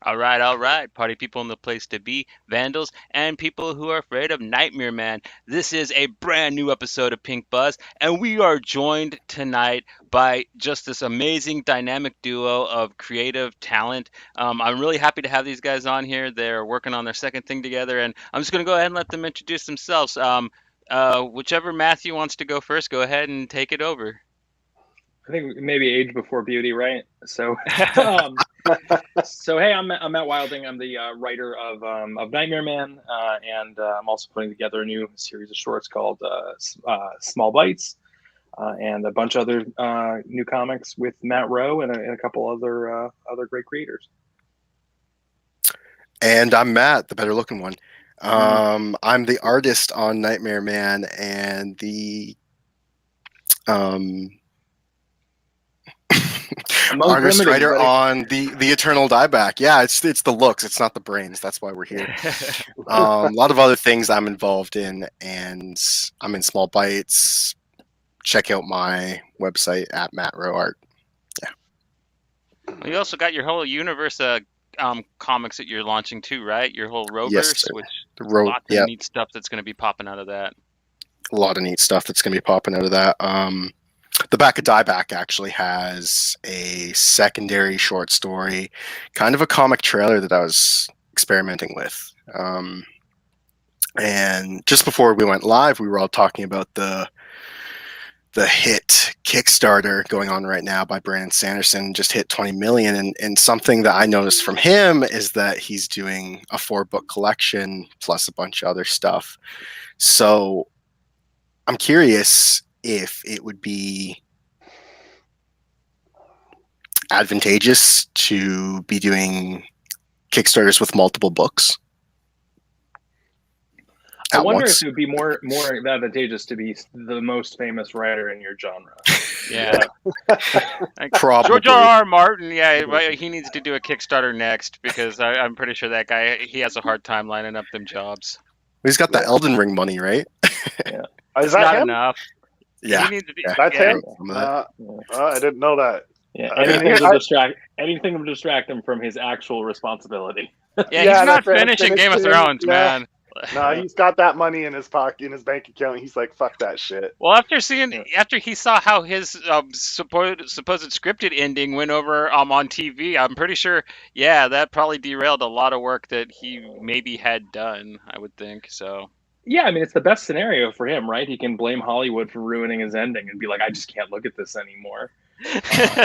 All right. Party people in the place to be, vandals, and people who are afraid of Nightmare Man. This is a brand new episode of Pink Buzz, and we are joined tonight by just this amazing dynamic duo of creative talent. I'm really happy to have these guys on here. They're working on their second thing together, and I'm just going to go ahead and let them introduce themselves. Whichever Matthew wants to go first, go ahead and take it over. I think maybe age before beauty, right? So, um, hey, I'm Matt Wilding. I'm the writer of Nightmare Man, and I'm also putting together a new series of shorts called Small Bites, and a bunch of other new comics with Matt Rowe and a couple other great creators. And I'm Matt, the better looking one. I'm the artist on Nightmare Man and the artist writer on the Eternal Dieback. Yeah, it's the looks, it's not the brains. That's why we're here. A lot of other things I'm involved in, and I'm in Small Bites. Check out my website at Matt Rowe Art. Yeah. You also got your whole universe comics that you're launching too, right? Your whole Roverse, which lots of neat stuff that's going to be popping out of that. A lot of neat stuff that's going to be popping out of that. The Back of Dieback actually has a secondary short story, kind of a comic trailer that I was experimenting with. And just before we went live, we were all talking about the hit Kickstarter going on right now by Brandon Sanderson. Just hit 20 million. And something that I noticed from him is that he's doing a 4-book collection plus a bunch of other stuff. So I'm curious if it would be advantageous to be doing Kickstarters with multiple books. I wonder if it would be more advantageous to be the most famous writer in your genre. Yeah. Probably. George R.R. Martin, he needs to do a Kickstarter next, because I'm pretty sure that guy, he has a hard time lining up them jobs. He's got the Elden Ring money, right? Yeah. Is that not him? Enough. Yeah. That's him? I didn't know that. Yeah, anything to distract him from his actual responsibility. Yeah, he's not finishing Game of Thrones, man. No, he's got that money in his pocket, in his bank account. He's like, fuck that shit. Well, after he saw how his supposed scripted ending went over on TV, I'm pretty sure, that probably derailed a lot of work that he maybe had done, I would think, so. Yeah, I mean, it's the best scenario for him, right? He can blame Hollywood for ruining his ending and be like, I just can't look at this anymore.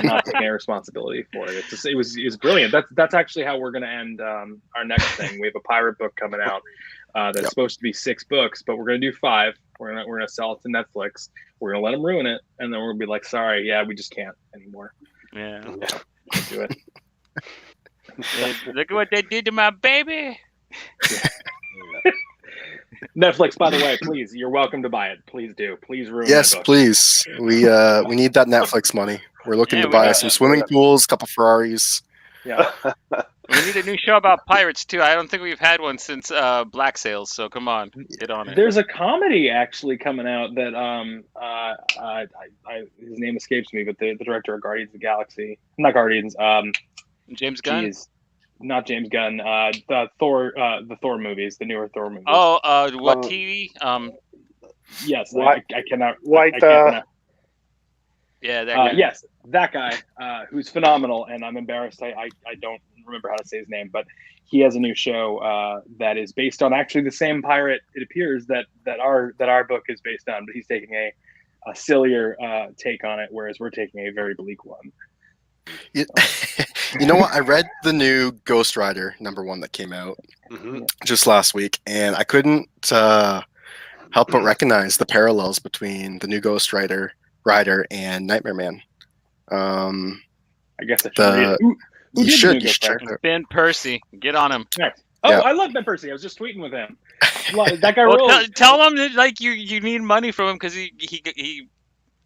Not taking any responsibility for it. It was brilliant. That's actually how we're going to end our next thing. We have a pirate book coming out that's supposed to be 6 books, but we're going to do 5. We're gonna sell it to Netflix. We're going to let them ruin it, and then we're going to be like, sorry, we just can't anymore. Yeah. Can't do it. Look at what they did to my baby. Netflix, by the way, please, you're welcome to buy it. Please do. Please ruin Yes, my book. please. We need that Netflix money. We're looking to buy some swimming pools, a couple Ferraris. Yeah. We need a new show about pirates too. I don't think we've had one since Black Sails. So come on, get on it. There's a comedy actually coming out that his name escapes me, but the director of Guardians of the Galaxy, not Guardians, James Gunn. Not James Gunn. The Thor movies, the newer Thor movies. Oh, what TV? Yes, I cannot. Yeah, that guy. Yes, that guy, who's phenomenal, and I'm embarrassed. I don't remember how to say his name, but he has a new show that is based on actually the same pirate. It appears that our book is based on, but he's taking a sillier take on it, whereas we're taking a very bleak one. You know what? I read the new Ghost Rider #1 that came out just last week, and I couldn't help but recognize the parallels between the new Ghost Rider and Nightmare Man. I guess I should read it. You should check it out. Ben Percy, get on him. Nice. Oh, yeah. I love Ben Percy. I was just tweeting with him. That guy rules. Tell him that you need money from him, because he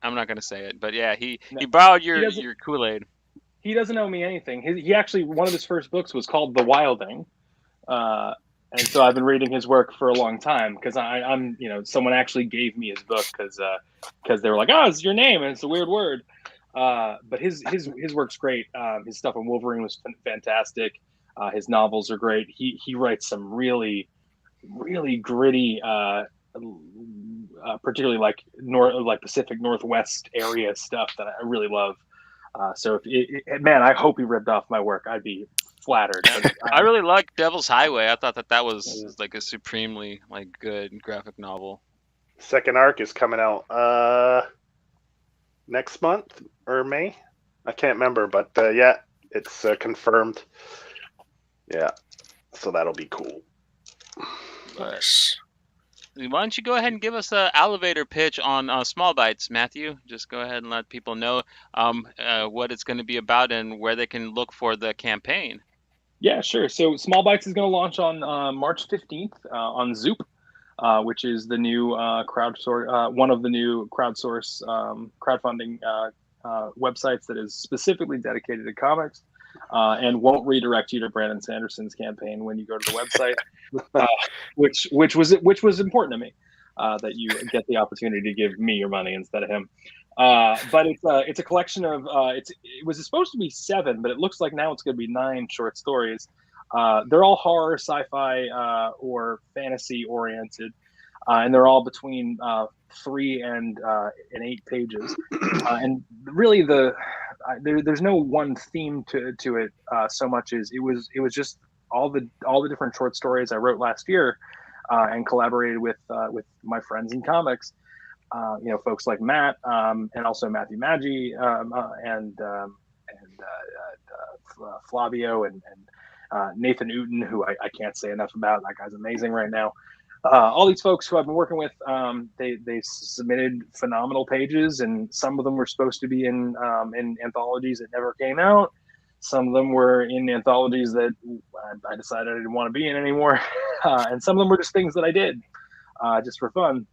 I'm not gonna say it, but yeah, he borrowed your Kool-Aid. He doesn't owe me anything. He actually, one of his first books was called The Wilding, and so I've been reading his work for a long time, because I'm someone actually gave me his book because they were like, oh, it's your name and it's a weird word, but his work's great. His stuff on Wolverine was fantastic. His novels are great. He writes some really gritty, particularly like Pacific Northwest area stuff that I really love. So man, I hope he ripped off my work. I'd be flattered. But I really liked Devil's Highway. I thought that was like a supremely like good graphic novel. Second arc is coming out next month or May. I can't remember, but yeah, it's confirmed. Yeah, so that'll be cool. Nice. Why don't you go ahead and give us an elevator pitch on Small Bites, Matthew? Just go ahead and let people know what it's going to be about and where they can look for the campaign. Yeah, sure. So Small Bites is going to launch on March 15th on Zoop, which is the new one of the new crowdfunding websites that is specifically dedicated to comics and won't redirect you to Brandon Sanderson's campaign when you go to the website, which was important to me, that you get the opportunity to give me your money instead of him. But it's a collection of it was supposed to be 7, but it looks like now it's going to be 9 short stories. They're all horror, sci-fi, or fantasy oriented, and they're all between 3 and 8 pages. And really, there's no one theme to it so much as it was just all the different short stories I wrote last year, and collaborated with my friends in comics. Folks like Matt, and also Matthew Maggi, and Flavio, and Nathan Uten, who I can't say enough about. That guy's amazing right now. All these folks who I've been working with, they submitted phenomenal pages, and some of them were supposed to be in anthologies that never came out. Some of them were in anthologies that I decided I didn't want to be in anymore, and some of them were just things that I did just for fun.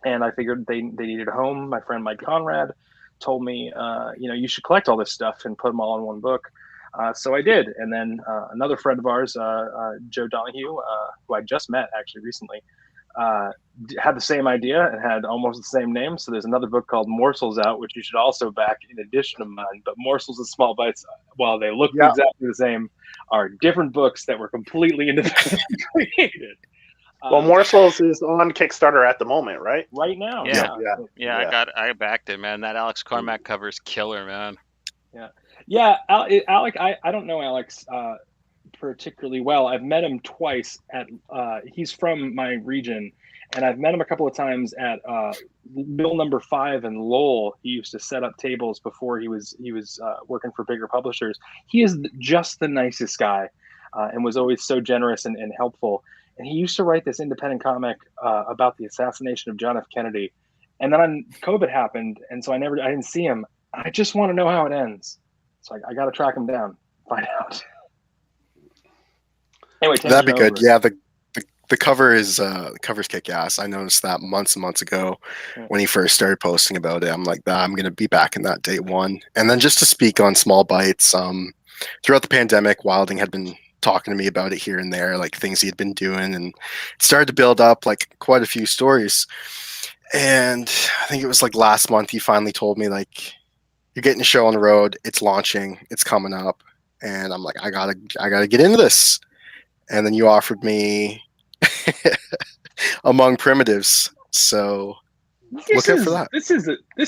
And I figured they needed a home. My friend Mike Conrad told me, you should collect all this stuff and put them all in one book. So I did. And then another friend of ours, Joe Donahue, who I just met actually recently, had the same idea and had almost the same name. So there's another book called Morsels out, which you should also back in addition to mine. But Morsels and Small Bites, while they look exactly the same, are different books that were completely independently created. Well, Morsels is on Kickstarter at the moment, right? Right now. Yeah. I backed it, man. That Alex Carmack cover is killer, man. Yeah. Alec, I don't know Alex particularly well. I've met him twice he's from my region, and I've met him a couple of times at Mill Number 5 in Lowell. He used to set up tables before he was working for bigger publishers. He is just the nicest guy, and was always so generous and helpful. And he used to write this independent comic about the assassination of John F. Kennedy. And then COVID happened, and so I didn't see him. I just want to know how it ends. So I got to track him down, find out. Anyway, that'd be good. Yeah, the cover is cover's kick ass. I noticed that months and months ago when he first started posting about it. I'm like, I'm gonna be back in that day one. And then just to speak on Small Bites, throughout the pandemic, Wilding had been talking to me about it here and there, like things he had been doing, and it started to build up like quite a few stories. And I think it was like last month he finally told me, like, you're getting a show on the road, it's launching, it's coming up. And I'm like, I gotta get into this. And then you offered me Among Primitives, so look out for that. This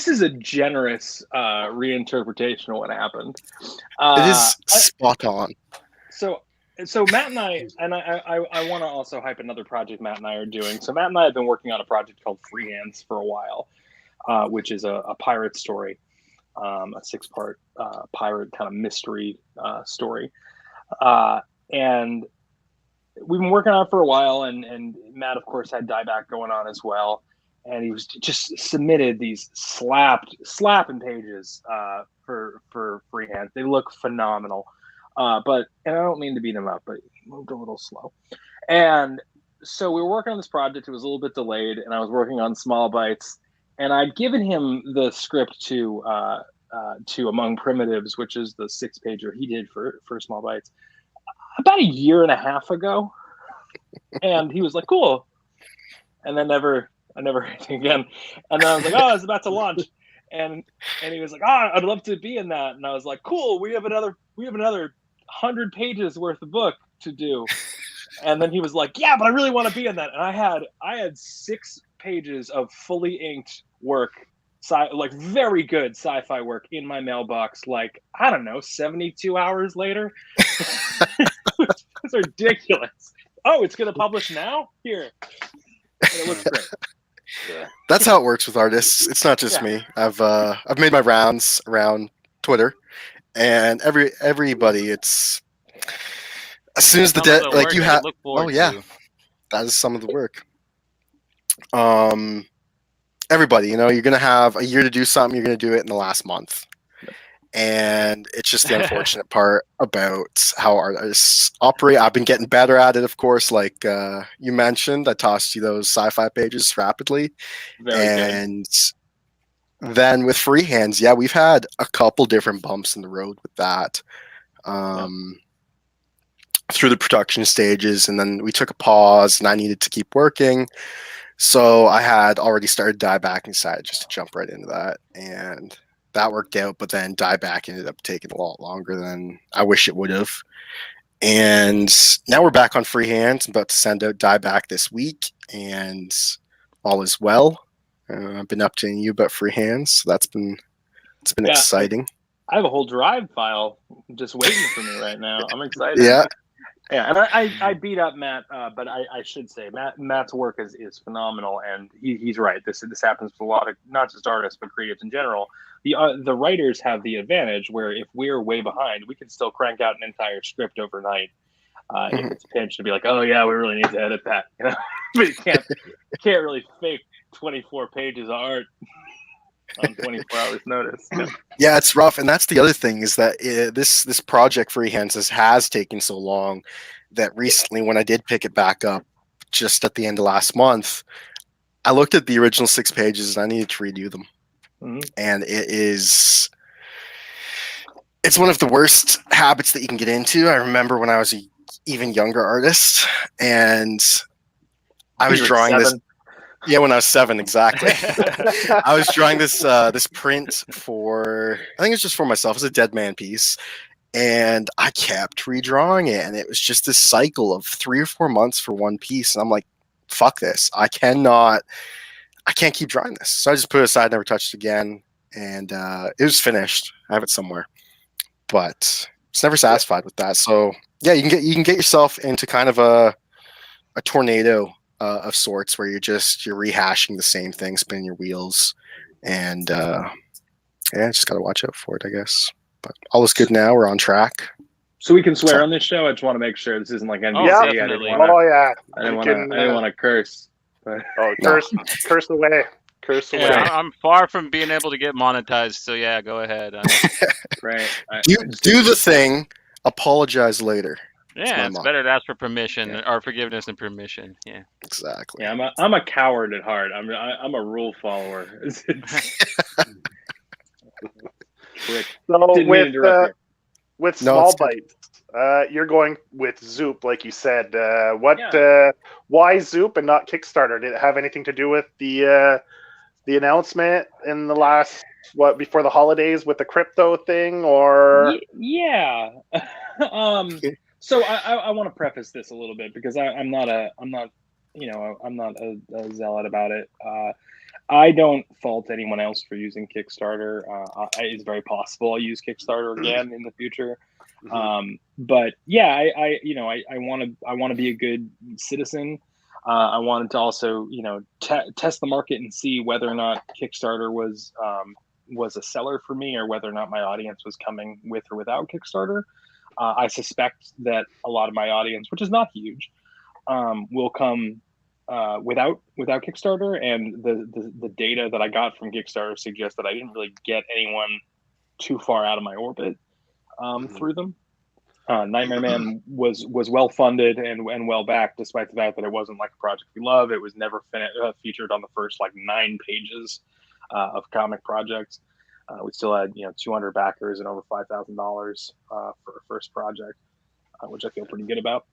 is a generous reinterpretation of what happened. It is spot on. So Matt and I want to also hype another project Matt and I are doing. So Matt and I have been working on a project called Freehands for a while, which is a pirate story, a 6-part pirate kind of mystery story. And we've been working on it for a while, and Matt, of course, had dieback going on as well. And he was just submitted these slapping pages for Freehands. They look phenomenal. And I don't mean to beat him up, but he moved a little slow. And so we were working on this project. It was a little bit delayed, and I was working on Small Bites. And I'd given him the script to Among Primitives, which is the 6-pager he did for Small Bites, about a year and a half ago. And he was like, cool. And then I never heard anything again. And then I was like, oh, it's about to launch. And he was like, oh, I'd love to be in that. And I was like, cool, we have another 100 pages worth of book to do. And then he was like, yeah, but I really want to be in that. And I had 6 pages of fully inked work, like very good sci-fi work in my mailbox, like, I don't know, 72 hours later. It's ridiculous. Oh, it's going to publish now? Here. And it looks great. Yeah. That's how it works with artists. It's not just me. I've made my rounds around Twitter, and everybody. It's as soon as the Some of the like work you that have. look forward Oh yeah, to. that is some of the work. Everybody, you're gonna have a year to do something. You're gonna do it in the last month, and it's just the unfortunate part about how artists operate. I've been getting better at it, of course. Like you mentioned, I tossed you those sci-fi pages rapidly, Very and then with freehands, yeah, we've had a couple different bumps in the road with that. Through the production stages, and then we took a pause, and I needed to keep working. So I had already started Dieback and decided just to jump right into that, and that worked out. But then Dieback ended up taking a lot longer than I wish it would have. And now we're back on freehands. I'm about to send out Dieback this week, and all is well. I've been updating you about freehands, so it's been exciting. I have a whole Drive file just waiting for me right now. I'm excited. Yeah. Yeah, and I beat up Matt, but I should say Matt's work is phenomenal, and he's right. This happens to a lot of not just artists but creatives in general. The writers have the advantage where if we're way behind, we can still crank out an entire script overnight. If it's pinched to be like, oh yeah, we really need to edit that, but you can't really fake 24 pages of art on 24 hours notice. Yeah, it's rough, and that's the other thing is that this project freehands has taken so long that recently, when I did pick it back up, just at the end of last month, I looked at the original 6 pages and I needed to redo them, and it's one of the worst habits that you can get into. I remember when I was an even younger artist, and I was drawing this. Yeah, when I was 7, exactly. I was drawing this print for, I think it's just for myself. It's a Dead Man piece, and I kept redrawing it, and it was just this cycle of 3 or 4 months for one piece, and I'm like, fuck this. I can't keep drawing this. So I just put it aside, never touched it again, and it was finished. I have it somewhere, but it's never satisfied with that. So yeah, you can get yourself into kind of a tornado of sorts where you're rehashing the same thing, spinning your wheels, and just gotta watch out for it, I guess. But all is good now. We're on track. So we can swear on this show. I just want to make sure this isn't like NBC. Yeah, I didn't want to curse. But... Oh, curse away. Curse away. Yeah, I'm far from being able to get monetized, so yeah, go ahead. Right. Do the thing. Apologize later. Yeah, it's better to ask for permission or forgiveness and permission. Yeah, exactly. Yeah, I'm a coward at heart. I'm a rule follower. So with Small Bites, you're going with Zoop, like you said. Why Zoop and not Kickstarter? Did it have anything to do with the announcement in the last before the holidays with the crypto thing, or? Yeah. So I want to preface this a little bit because I'm not a zealot about it. I don't fault anyone else for using Kickstarter. It's very possible I'll use Kickstarter again in the future. But yeah, I want to be a good citizen. I wanted to also test the market and see whether or not Kickstarter was a seller for me, or whether or not my audience was coming with or without Kickstarter. I suspect that a lot of my audience, which is not huge, will come without Kickstarter, and the data that I got from Kickstarter suggests that I didn't really get anyone too far out of my orbit through them. Nightmare Man was well funded and well backed, despite the fact that it wasn't like a project we love. It was never featured on the first 9 pages of comic projects. We still had 200 backers and over $5,000 for a first project, which I feel pretty good about.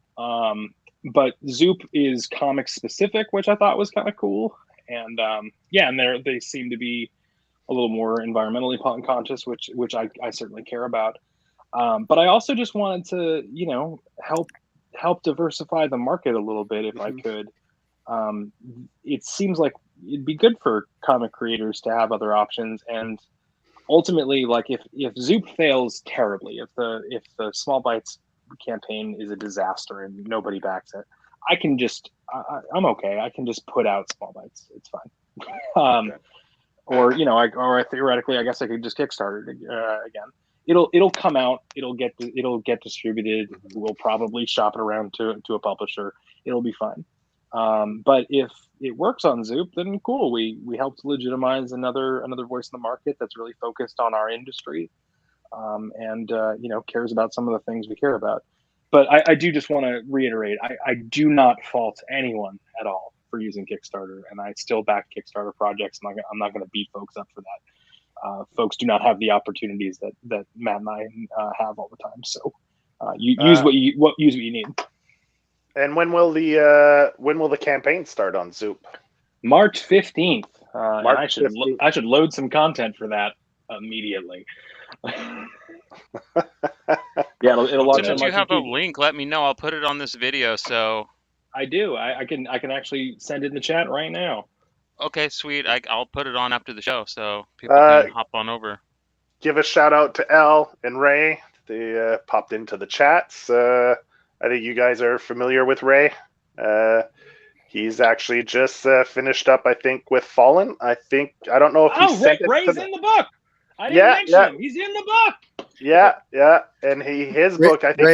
But Zoop is comic specific, which I thought was kind of cool, and and they seem to be a little more environmentally conscious, which I certainly care about. But I also just wanted to, you know, help diversify the market a little bit if I could. It seems like it'd be good for comic creators to have other options, and ultimately, like if Zoop fails terribly, if the Small Bites campaign is a disaster and nobody backs it, I can just I'm okay. I can just put out Small Bites. It's fine. Or you know, or theoretically, I guess I could just Kickstarter it again. It'll come out. It'll get distributed. We'll probably shop it around to a publisher. It'll be fine. But if it works on Zoop, then cool. We helped legitimize another voice in the market that's really focused on our industry, and you know, cares about some of the things we care about. But I do just want to reiterate, I do not fault anyone at all for using Kickstarter, and I still back Kickstarter projects. I'm not going to beat folks up for that. Folks do not have the opportunities that Matt and I have all the time. So use what you need. And when will the campaign start on Zoop? March 15th. March I should load some content for that immediately. Yeah, it'll launch. As soon as you have a link, let me know. I'll put it on this video. So I do. I can actually send it in the chat right now. Okay, sweet. I'll put it on after the show so people can hop on over. Give a shout out to Elle and Ray. They popped into the chats. I think you guys are familiar with Ray. He's actually just finished up, I think, with Fallen. I don't know if he sent Ray's in the book. I didn't mention him. He's in the book. Yeah. And his book, I think,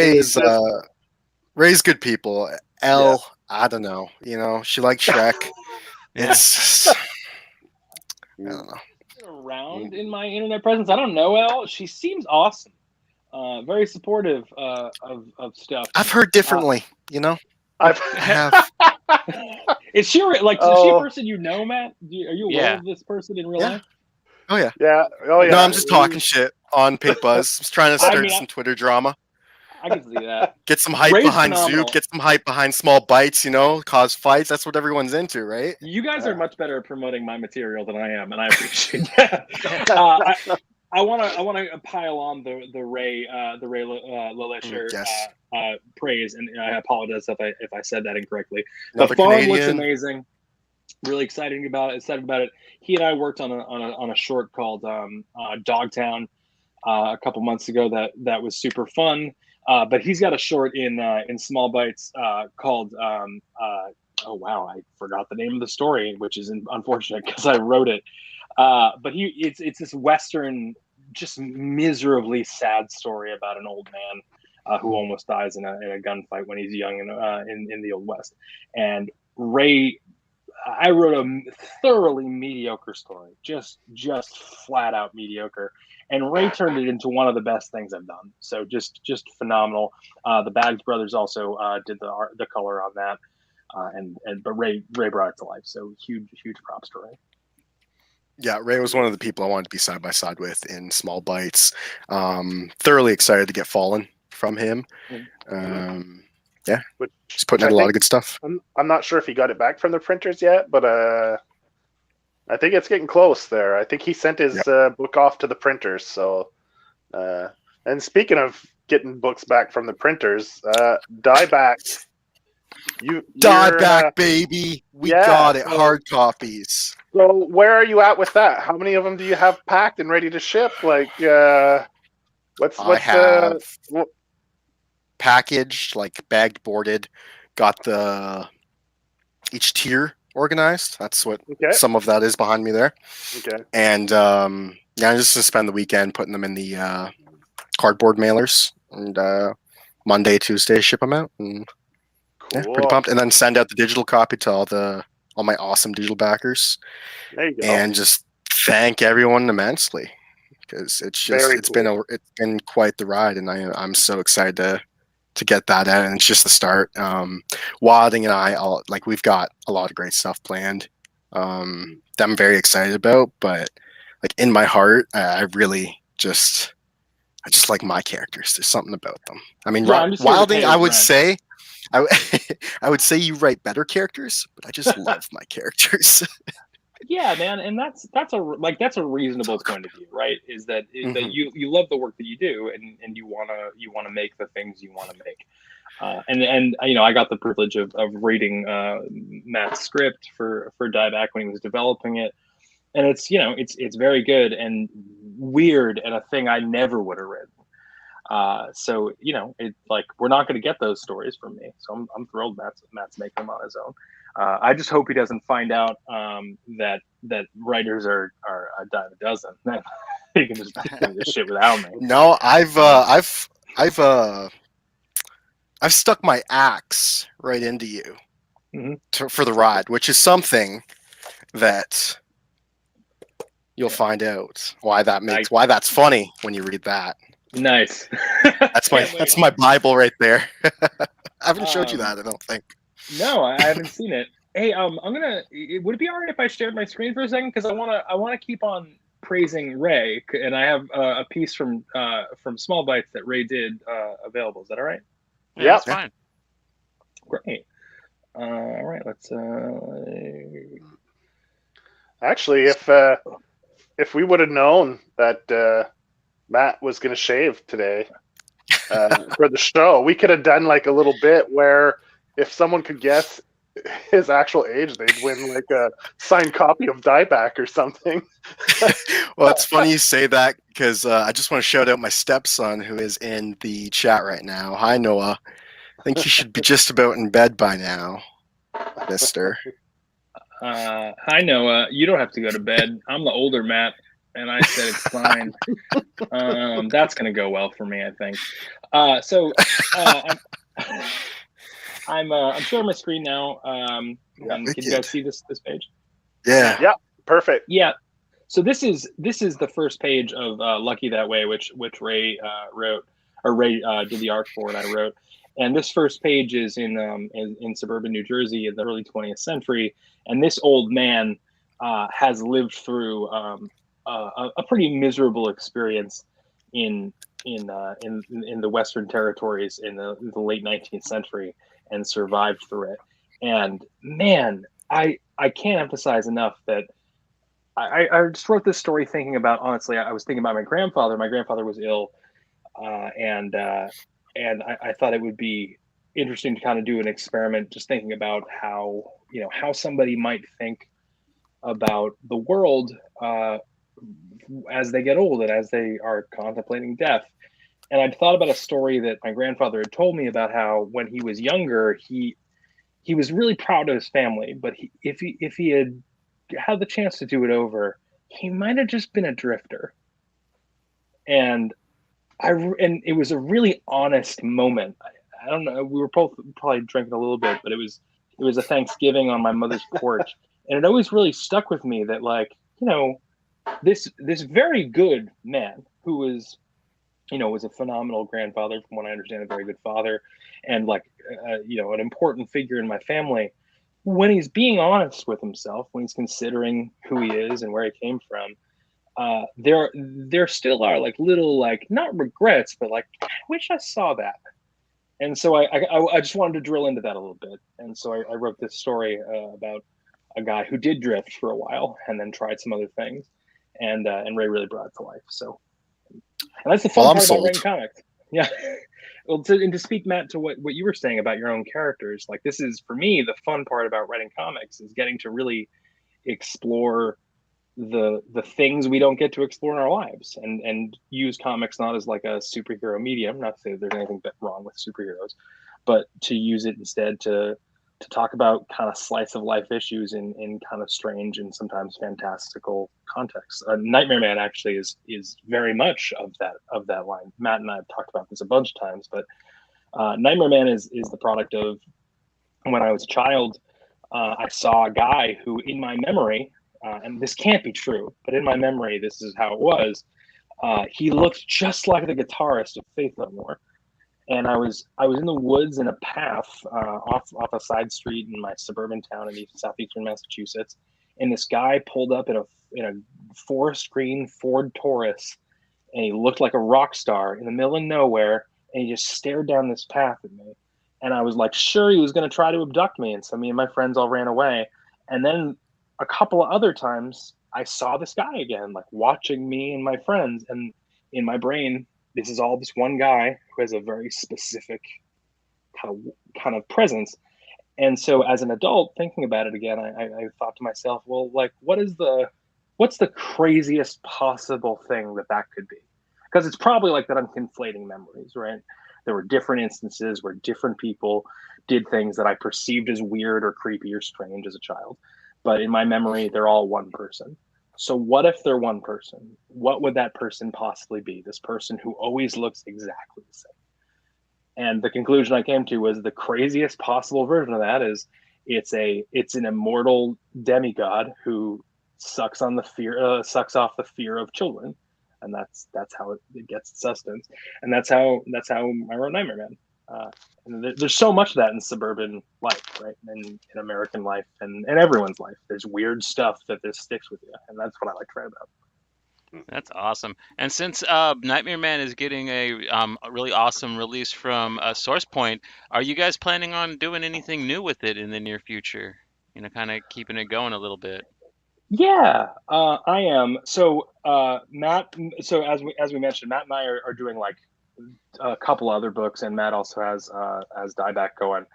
Ray's good people. Elle, I don't know. You know, she likes Shrek. It's I don't know. Around in my internet presence, I don't know Elle. She seems awesome. Very supportive of stuff. I've heard differently. You know, I have. Is she like? Is she a person you know, Matt? Are you aware of this person in real life? Oh yeah. Yeah. Oh yeah. No, I'm just talking shit on Pink Buzz. I was trying to start some Twitter drama. I can see that. Get some hype behind Zoop. Get some hype behind Small Bites. You know, cause fights. That's what everyone's into, right? You guys are much better at promoting my material than I am, and I appreciate that. I want to pile on the Ray Lelisher praise, and I apologize if I said that incorrectly. The farm looks amazing. Really excited about it. He and I worked on a short called Dogtown a couple months ago that was super fun. But he's got a short in Small Bites called oh wow, I forgot the name of the story, which is unfortunate because I wrote it. But it's this Western, just miserably sad story about an old man who almost dies in a gunfight when he's young in the Old West. And Ray, I wrote a thoroughly mediocre story, just flat out mediocre. And Ray turned it into one of the best things I've done. So just phenomenal. The Bags brothers also did the color on that, but Ray brought it to life. So huge props to Ray. Yeah, Ray was one of the people I wanted to be side by side with in Small Bites. Thoroughly excited to get Fallen from him. Yeah, he's putting out a lot of good stuff. I'm not sure if he got it back from the printers yet, but I think it's getting close there. I think he sent his book off to the printers. So, and speaking of getting books back from the printers, Dieback. Dieback, baby. We got it. Hard copies. So where are you at with that? How many of them do you have packed and ready to ship? Like, what's packaged, like bagged, boarded, got each tier organized. That's what some of that is behind me there. Okay. And I'm just gonna spend the weekend putting them in the cardboard mailers, and Monday, Tuesday ship them out. And yeah, pretty pumped. And then send out the digital copy to all my awesome digital backers. There you go. And just thank everyone immensely, because it's been quite the ride, and I'm so excited to get that out, and it's just the start. Wilding and I we've got a lot of great stuff planned that I'm very excited about, but like in my heart, I just like my characters. There's something about them. I mean, Wilding, I would say I would say you write better characters, but I just love my characters. Yeah, man, and that's a reasonable point of view, right? Is that that you love the work that you do, and you wanna make the things you want to make. And I got the privilege of reading Matt's script for Dieback when he was developing it, and it's very good and weird and a thing I never would have written. So it like we're not going to get those stories from me. So I'm thrilled Matt's making them on his own. I just hope he doesn't find out that writers are a dime a dozen. He can just do this shit without me. No, I've stuck my axe right into you for the ride, which is something that you'll find out why that's funny when you read that. Nice. That's my Bible right there. I haven't showed you that, I don't think. No, I haven't seen it. Hey, would it be all right if I shared my screen for a second? Because I wanna keep on praising Ray, and I have a piece from Small Bites that Ray did available. Is that all right? Yeah, that's fine. Great. All right, let's. Actually, if we would have known that Matt was going to shave today for the show, we could have done like a little bit where if someone could guess his actual age, they'd win like a signed copy of Dieback or something. Well, it's funny you say that because I just want to shout out my stepson who is in the chat right now. Hi, Noah. I think you should be just about in bed by now, mister. Hi, Noah. You don't have to go to bed. I'm the older Matt, and I said it's fine. That's going to go well for me, I think. I'm sharing my screen now. Can you guys see this page? Yeah. Yeah. Perfect. Yeah. So this is the first page of Lucky That Way, which Ray wrote, or Ray did the art for, and I wrote. And this first page is in suburban New Jersey in the early 20th century, and this old man has lived through a pretty miserable experience in the Western territories in the late 19th century and survived through it. And man, I can't emphasize enough that I just wrote this story thinking about, honestly, I was thinking about my grandfather. My grandfather was ill, and I thought it would be interesting to kind of do an experiment, just thinking about how somebody might think about the world as they get old and as they are contemplating death. And I'd thought about a story that my grandfather had told me about how when he was younger, he was really proud of his family, but if he had the chance to do it over, he might have just been a drifter. And it was a really honest moment. I don't know. We were both probably drinking a little bit, but it was a Thanksgiving on my mother's porch, and it always really stuck with me that, like, this very good man who was a phenomenal grandfather, from what I understand, a very good father, and like an important figure in my family. When he's being honest with himself, when he's considering who he is and where he came from, there still are like little, like, not regrets, but like, I wish I saw that. And so I just wanted to drill into that a little bit. And so I wrote this story about a guy who did drift for a while and then tried some other things, and Ray really brought it to life. So, and that's the fun part about writing comics. Yeah. Well, to speak, Matt, to what you were saying about your own characters, like, this is, for me, the fun part about writing comics is getting to really explore the things we don't get to explore in our lives, and use comics not as like a superhero medium, not to say that there's anything wrong with superheroes, but to use it instead to talk about kind of slice of life issues in kind of strange and sometimes fantastical contexts. Nightmare Man actually is very much of that line. Matt and I have talked about this a bunch of times, but Nightmare Man is the product of when I was a child. I saw a guy who, in my memory, and this can't be true, but in my memory, this is how it was. He looked just like the guitarist of Faith No More. And I was in the woods in a path off a side street in my suburban town in southeastern Massachusetts, and this guy pulled up in a forest green Ford Taurus, and he looked like a rock star in the middle of nowhere, and he just stared down this path at me. And I was like, sure, he was going to try to abduct me, and so me and my friends all ran away. And then a couple of other times I saw this guy again, like watching me and my friends, and in my brain, this is all this one guy who has a very specific kind of presence. And so as an adult thinking about it again, I thought to myself, well, like, what's the craziest possible thing that could be? Because it's probably like that I'm conflating memories, right? There were different instances where different people did things that I perceived as weird or creepy or strange as a child. But in my memory, they're all one person. So what if they're one person? What would that person possibly be? This person who always looks exactly the same. And the conclusion I came to was the craziest possible version of that is it's an immortal demigod who sucks off the fear of children, and that's how it gets its sustenance, and that's how I wrote Nightmare Man. And there's so much of that in suburban life, right? And in American life, and everyone's life. There's weird stuff that this sticks with you, and that's what I like to write about. That's awesome. And since Nightmare Man is getting a really awesome release from SourcePoint, are you guys planning on doing anything new with it in the near future? You know, kind of keeping it going a little bit. Yeah, I am. So Matt. So as we mentioned, Matt and I are doing like a couple other books, and Matt also has Dieback going.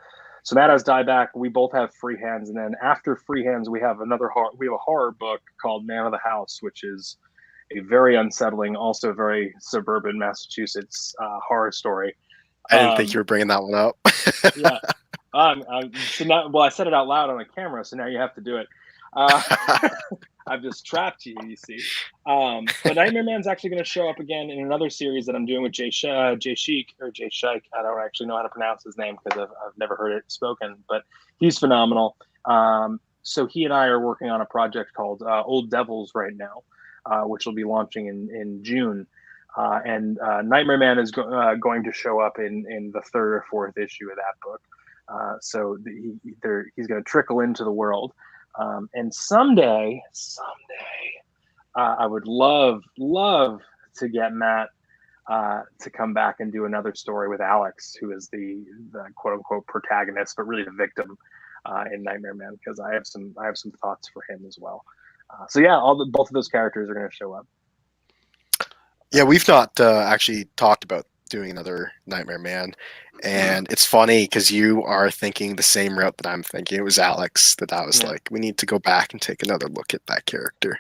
So Matt has Dieback. We both have Freehands, and then after Freehands, we have a horror book called Man of the House, which is a very unsettling, also very suburban Massachusetts horror story. I didn't think you were bringing that one up. Yeah. So now, well, I said it out loud on the camera, so now you have to do it. I've just trapped you, you see. But Nightmare Man's actually going to show up again in another series that I'm doing with Jay Sheik. I don't actually know how to pronounce his name because I've never heard it spoken, but he's phenomenal. So he and I are working on a project called Old Devils right now, which will be launching in June. And Nightmare Man is going to show up in the third or fourth issue of that book. So he's going to trickle into the world. And someday, I would love to get Matt to come back and do another story with Alex, who is the quote unquote protagonist, but really the victim in Nightmare Man, because I have some thoughts for him as well. So yeah, both of those characters are going to show up. Yeah, we've not actually talked about doing another Nightmare Man, and it's funny because you are thinking the same route that I'm thinking. It was Alex that I was like, we need to go back and take another look at that character.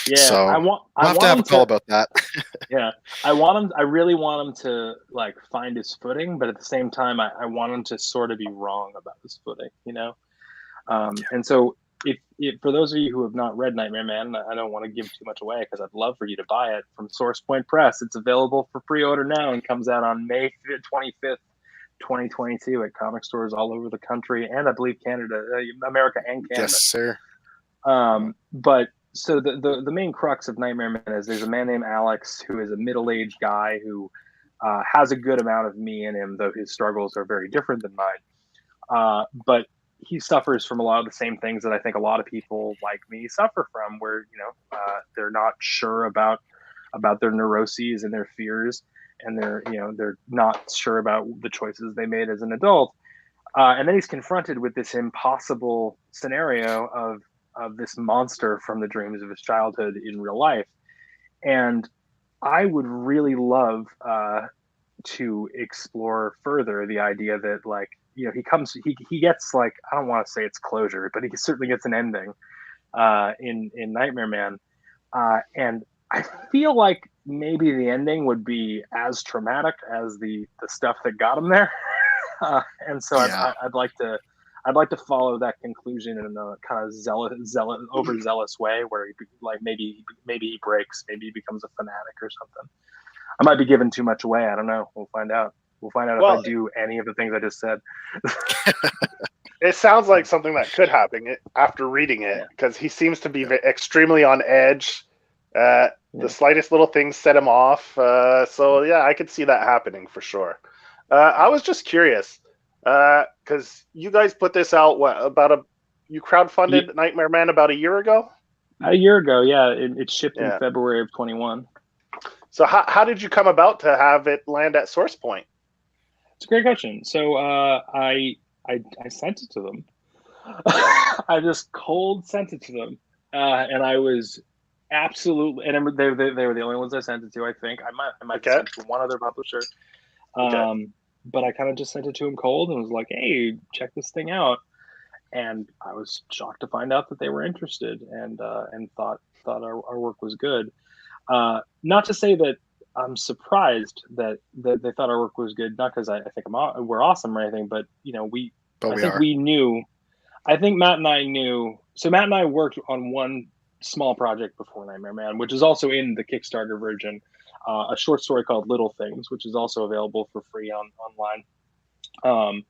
Yeah, so we'll have to have a call about that. Yeah, I really want him to like find his footing, but at the same time, I want him to sort of be wrong about his footing, you know. And so, if for those of you who have not read Nightmare Man, I don't want to give too much away because I'd love for you to buy it from SourcePoint Press. It's available for pre-order now and comes out on May 25th, 2022 at comic stores all over the country and I believe Canada, America and Canada. Yes, sir. But so the main crux of Nightmare Man is there's a man named Alex who is a middle-aged guy who has a good amount of me in him, though his struggles are very different than mine. But he suffers from a lot of the same things that I think a lot of people like me suffer from, where they're not sure about their neuroses and their fears, and they're not sure about the choices they made as an adult. And then he's confronted with this impossible scenario of this monster from the dreams of his childhood in real life. And I would really love to explore further the idea that, like, he gets, like, I don't want to say it's closure, but he certainly gets an ending in Nightmare Man. And I feel like maybe the ending would be as traumatic as the stuff that got him there. And so yeah. I'd like to follow that conclusion in a kind of overzealous way, where he, like, maybe he breaks, maybe he becomes a fanatic or something. I might be giving too much away. I don't know. We'll find out. If I do any of the things I just said. It sounds like something that could happen after reading it, because he seems to be extremely on edge. The slightest little things set him off. So yeah, I could see that happening for sure. I was just curious, because you guys put this out you crowdfunded Nightmare Man about a year ago? A year ago, yeah. It shipped in February of 21. So how did you come about to have it land at SourcePoint? It's a great question. So I sent it to them. I just cold sent it to them, and I was absolutely. And they were the only ones I sent it to. I think I might have Okay. sent it to one other publisher. Okay. But I kind of just sent it to him cold and was like, "Hey, check this thing out." And I was shocked to find out that they were interested and thought our work was good. Not to say that I'm surprised that they thought our work was good, not because I think we're awesome or anything, but But I we think are. we knew. I think Matt and I knew. So Matt and I worked on one small project before Nightmare Man, which is also in the Kickstarter version, a short story called Little Things, which is also available for free online.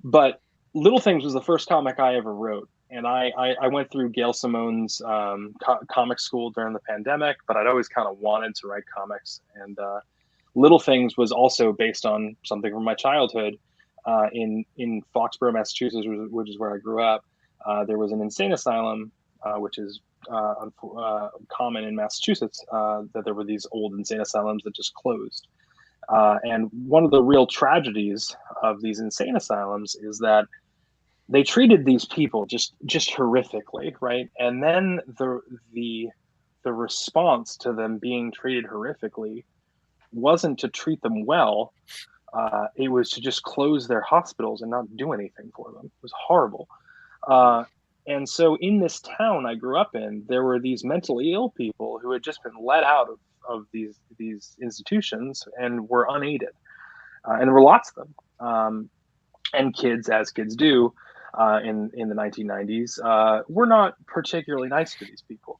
But Little Things was the first comic I ever wrote. And I went through Gail Simone's comic school during the pandemic, but I'd always kind of wanted to write comics. And Little Things was also based on something from my childhood. In Foxborough, Massachusetts, which is where I grew up. There was an insane asylum, which is common in Massachusetts, that there were these old insane asylums that just closed. And one of the real tragedies of these insane asylums is that they treated these people just horrifically, right? And then the response to them being treated horrifically wasn't to treat them well. It was to just close their hospitals and not do anything for them. It was horrible. And so in this town I grew up in, there were these mentally ill people who had just been let out of these institutions and were unaided. And there were lots of them. And kids, as kids do, in the 1990s, were not particularly nice to these people.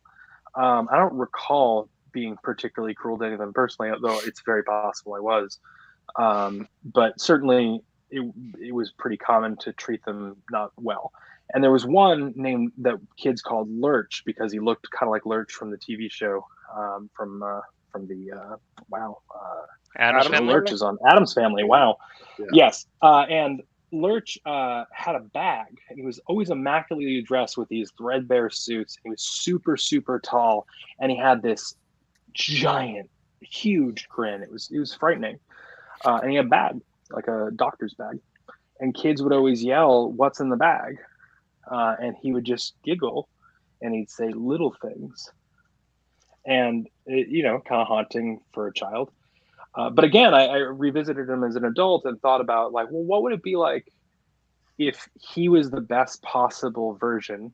I don't recall being particularly cruel to any of them personally, although it's very possible I was. But certainly it was pretty common to treat them not well. And there was one name that kids called Lurch because he looked kind of like Lurch from the TV show from the Adam's Adam the Family. Lurches on Adam's Family. Wow. Yeah. Yes. And Lurch had a bag, and he was always immaculately dressed with these threadbare suits. He was super, super tall, and he had this giant, huge grin. It was frightening. And he had a bag, like a doctor's bag. And kids would always yell, "What's in the bag?" And he would just giggle, and he'd say little things. And kind of haunting for a child. But again, I revisited him as an adult and thought about like, well, what would it be like if he was the best possible version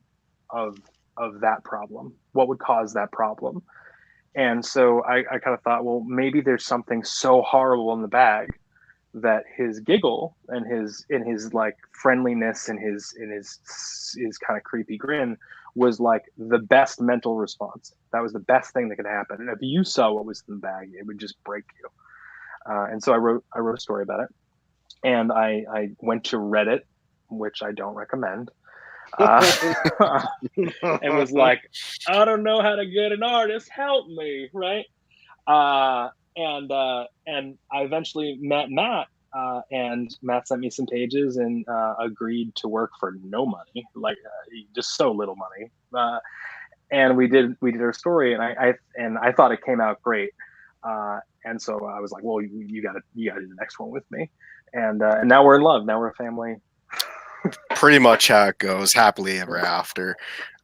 of that problem? What would cause that problem? And so I kind of thought, well, maybe there's something so horrible in the bag that his giggle and his like friendliness and his kind of creepy grin was like the best mental response. That was the best thing that could happen. And if you saw what was in the bag, it would just break you. And so I wrote a story about it, and I went to Reddit, which I don't recommend, and was like, I don't know how to get an artist, help me, right? And I eventually met Matt, and Matt sent me some pages and agreed to work for no money, like just so little money. And we did our story, and I thought it came out great. And so I was like, well, you got to do the next one with me. And now we're in love. Now we're a family. Pretty much how it goes, happily ever after.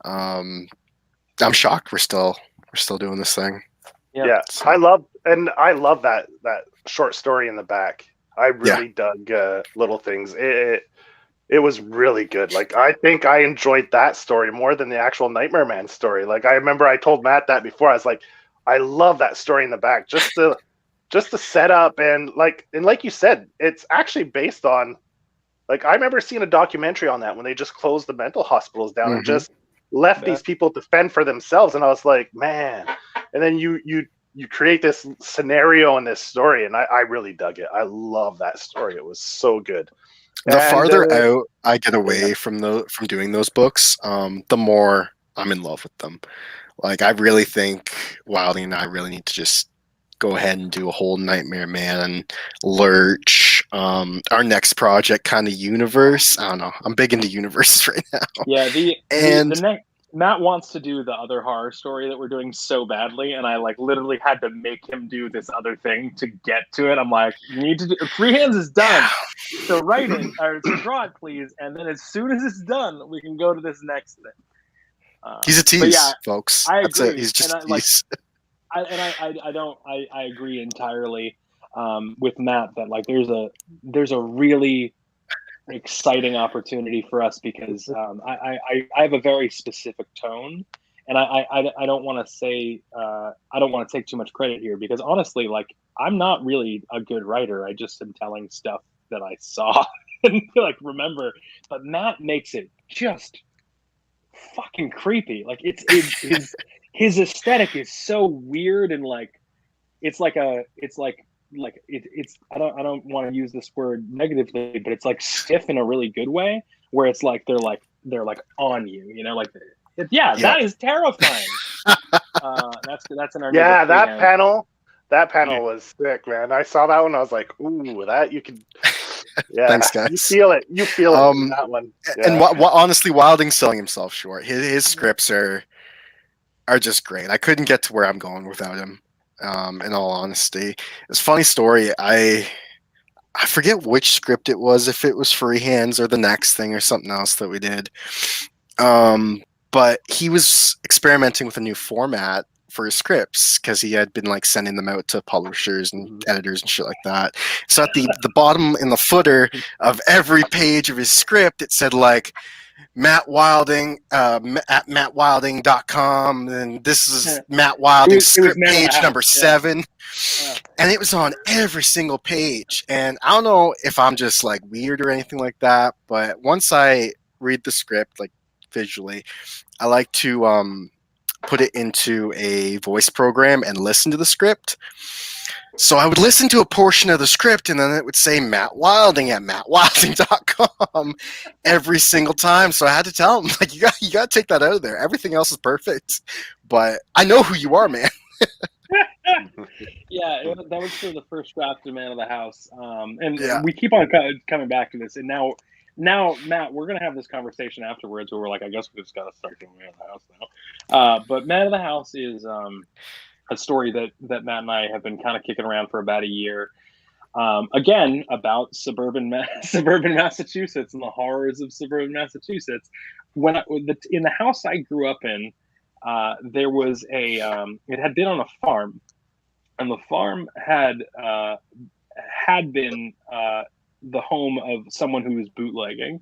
I'm shocked we're still doing this thing. Yeah, So- I love that short story in the back. I really dug Little Things. It was really good. Like, I think I enjoyed that story more than the actual Nightmare Man story. Like, I remember I told Matt that before. I was like, I love that story in the back. Just the setup and like you said, it's actually based on, like, I remember seeing a documentary on that when they just closed the mental hospitals down and just left these people to fend for themselves. And I was like, man. And then you create this scenario in this story, and I really dug it. I love that story. It was so good. The And, farther out I get away from doing those books, the more I'm in love with them. Like, I really think Wilding and I really need to just go ahead and do a whole Nightmare Man, Lurch, our next project kind of universe. I don't know. I'm big into universes right now. Yeah, the Matt wants to do the other horror story that we're doing so badly, and I like literally had to make him do this other thing to get to it. I'm like, you need to do Free Hands is done. So write it or so draw it, please, and then as soon as it's done, we can go to this next thing. He's a tease, but yeah, folks. I That's agree. it. He's just and a tease. I agree entirely with Matt that like there's a really exciting opportunity for us because I have a very specific tone, and I don't want to say I don't want to take too much credit here because honestly, like I'm not really a good writer. I just am telling stuff that I saw and like remember. But Matt makes it just fucking creepy. Like it's his aesthetic is so weird and like it's like I don't want to use this word negatively, but it's like stiff in a really good way, where it's like they're like on you, you know, like yeah. That is terrifying. That's in our Yeah, Free Hands. that panel was sick, man. I saw that one. I was like, ooh, that you can. Yeah, Thanks, guys. You feel it in that one. Yeah. And honestly, Wilding's selling himself short. His scripts are just great. I couldn't get to where I'm going without him. In all honesty, it's a funny story. I forget which script it was, if it was Free Hands or the next thing or something else that we did. But he was experimenting with a new format for his scripts because he had been like sending them out to publishers and editors and shit like that. So at the bottom in the footer of every page of his script, it said like Matt Wilding at mattwilding.com, and this is Matt Wilding's script page number 7. And it was on every single page. And I don't know if I'm just like weird or anything like that, but once I read the script like visually, I like to put it into a voice program and listen to the script. So I would listen to a portion of the script, and then it would say Matt Wilding at mattwilding.com every single time. So I had to tell him, like, you got to take that out of there. Everything else is perfect, but I know who you are, man. Yeah, that was for the first draft of Man of the House, and we keep on coming back to this. And now, Matt, we're gonna have this conversation afterwards, where we're like, I guess we just gotta start doing Man of the House now. But Man of the House is a story that Matt and I have been kind of kicking around for about a year. Again, about suburban Massachusetts and the horrors of suburban Massachusetts. In the house I grew up in, there was it had been on a farm, and the farm had been the home of someone who was bootlegging,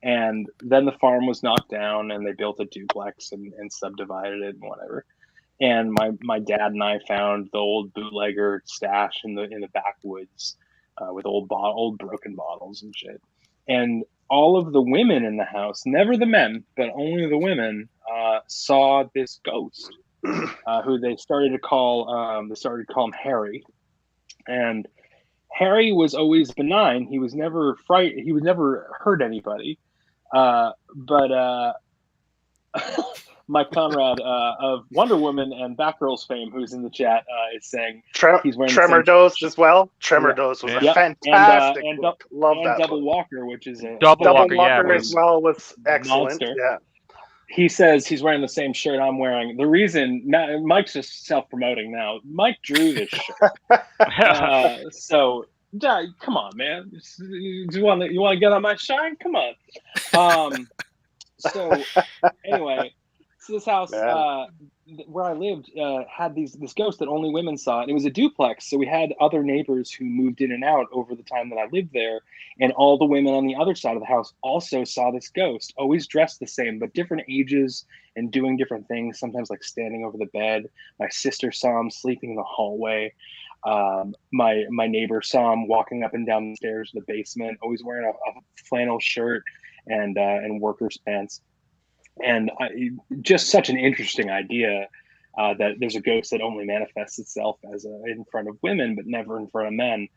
and then the farm was knocked down, and they built a duplex and subdivided it and whatever. And my dad and I found the old bootlegger stash in the backwoods with old broken bottles and shit. And all of the women in the house, never the men, but only the women, saw this ghost, who they started to call him Harry. And Harry was always benign. He was never frightened. He would never hurt anybody. But Mike Conrad of Wonder Woman and Batgirl's fame, who's in the chat, is saying he's wearing Tremor Dose as well. Tremor Dose was a fantastic book. Love that. Double book. Walker, which is a Double Walker as well, was excellent. Monster. Yeah. He says he's wearing the same shirt I'm wearing. The reason Mike's just self-promoting now. Mike drew this shirt, so come on, man. You want to get on my shine? Come on. So anyway. So this house where I lived had this ghost that only women saw, and it was a duplex. So we had other neighbors who moved in and out over the time that I lived there, and all the women on the other side of the house also saw this ghost, always dressed the same, but different ages and doing different things, sometimes like standing over the bed. My sister saw him sleeping in the hallway. My neighbor saw him walking up and down the stairs of the basement, always wearing a flannel shirt and workers' pants. And just such an interesting idea that there's a ghost that only manifests itself as in front of women, but never in front of men.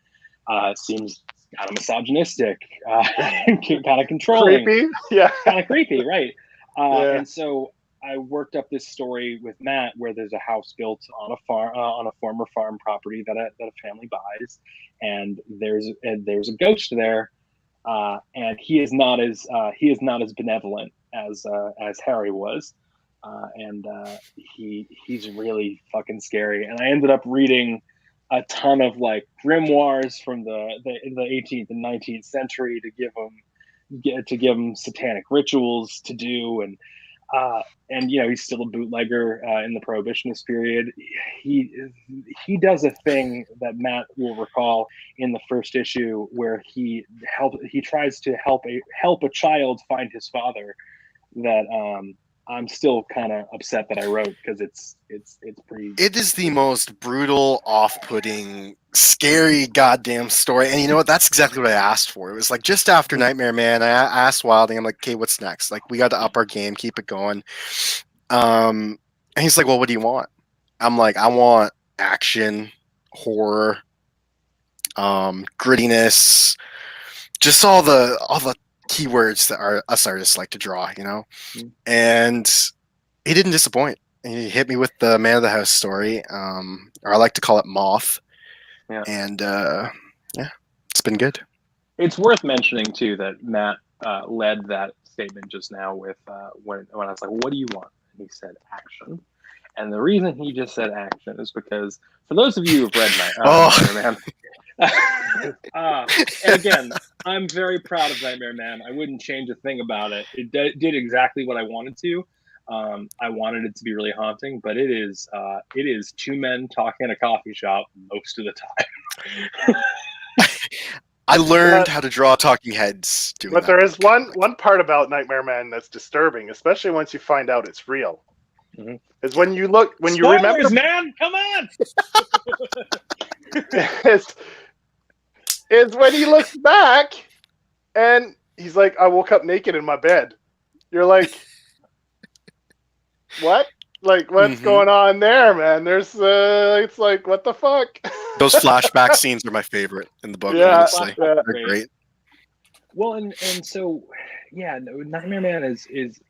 Seems kind of misogynistic, kind of controlling, creepy, yeah, kind of creepy, right? And so I worked up this story with Matt, where there's a house built on a farm, on a former farm property that a family buys, and there's a ghost there, and he is not as benevolent as Harry was. and he's really fucking scary. And I ended up reading a ton of like grimoires from the 18th and 19th century to give him satanic rituals to do, and you know, he's still a bootlegger in the Prohibitionist period. He does a thing that Matt will recall in the first issue where he tries to help a child find his father. That I'm still kind of upset that I wrote, because it's pretty. It is the most brutal, off-putting, scary goddamn story. And you know what? That's exactly what I asked for. It was like just after Nightmare Man, I asked Wilding, I'm like, okay, what's next? Like, we got to up our game, keep it going. And he's like, well, what do you want? I'm like, I want action, horror, grittiness, just all the keywords that us artists like to draw, you know? And he didn't disappoint. He hit me with the Man of the House story, or I like to call it Moth. Yeah. And yeah, it's been good. It's worth mentioning too that Matt led that statement just now with when I was like, "What do you want?" And he said, "Action." And the reason he just said action is because for those of you who've read Nightmare Man, and again, I'm very proud of Nightmare Man. I wouldn't change a thing about it. It did exactly what I wanted to. I wanted it to be really haunting, but it is two men talking in a coffee shop most of the time. I learned how to draw talking heads doing But that. there is one part about Nightmare Man that's disturbing, especially once you find out it's real. Mm-hmm. Is when you Spoilers, remember, man, come on. is when he looks back and he's like, I woke up naked in my bed. You're like, what? Like, what's going on there, man? There's it's like, what the fuck? Those flashback scenes are my favorite in the book. Yeah, honestly, they're great. Well, and so, yeah, Nightmare Man is there's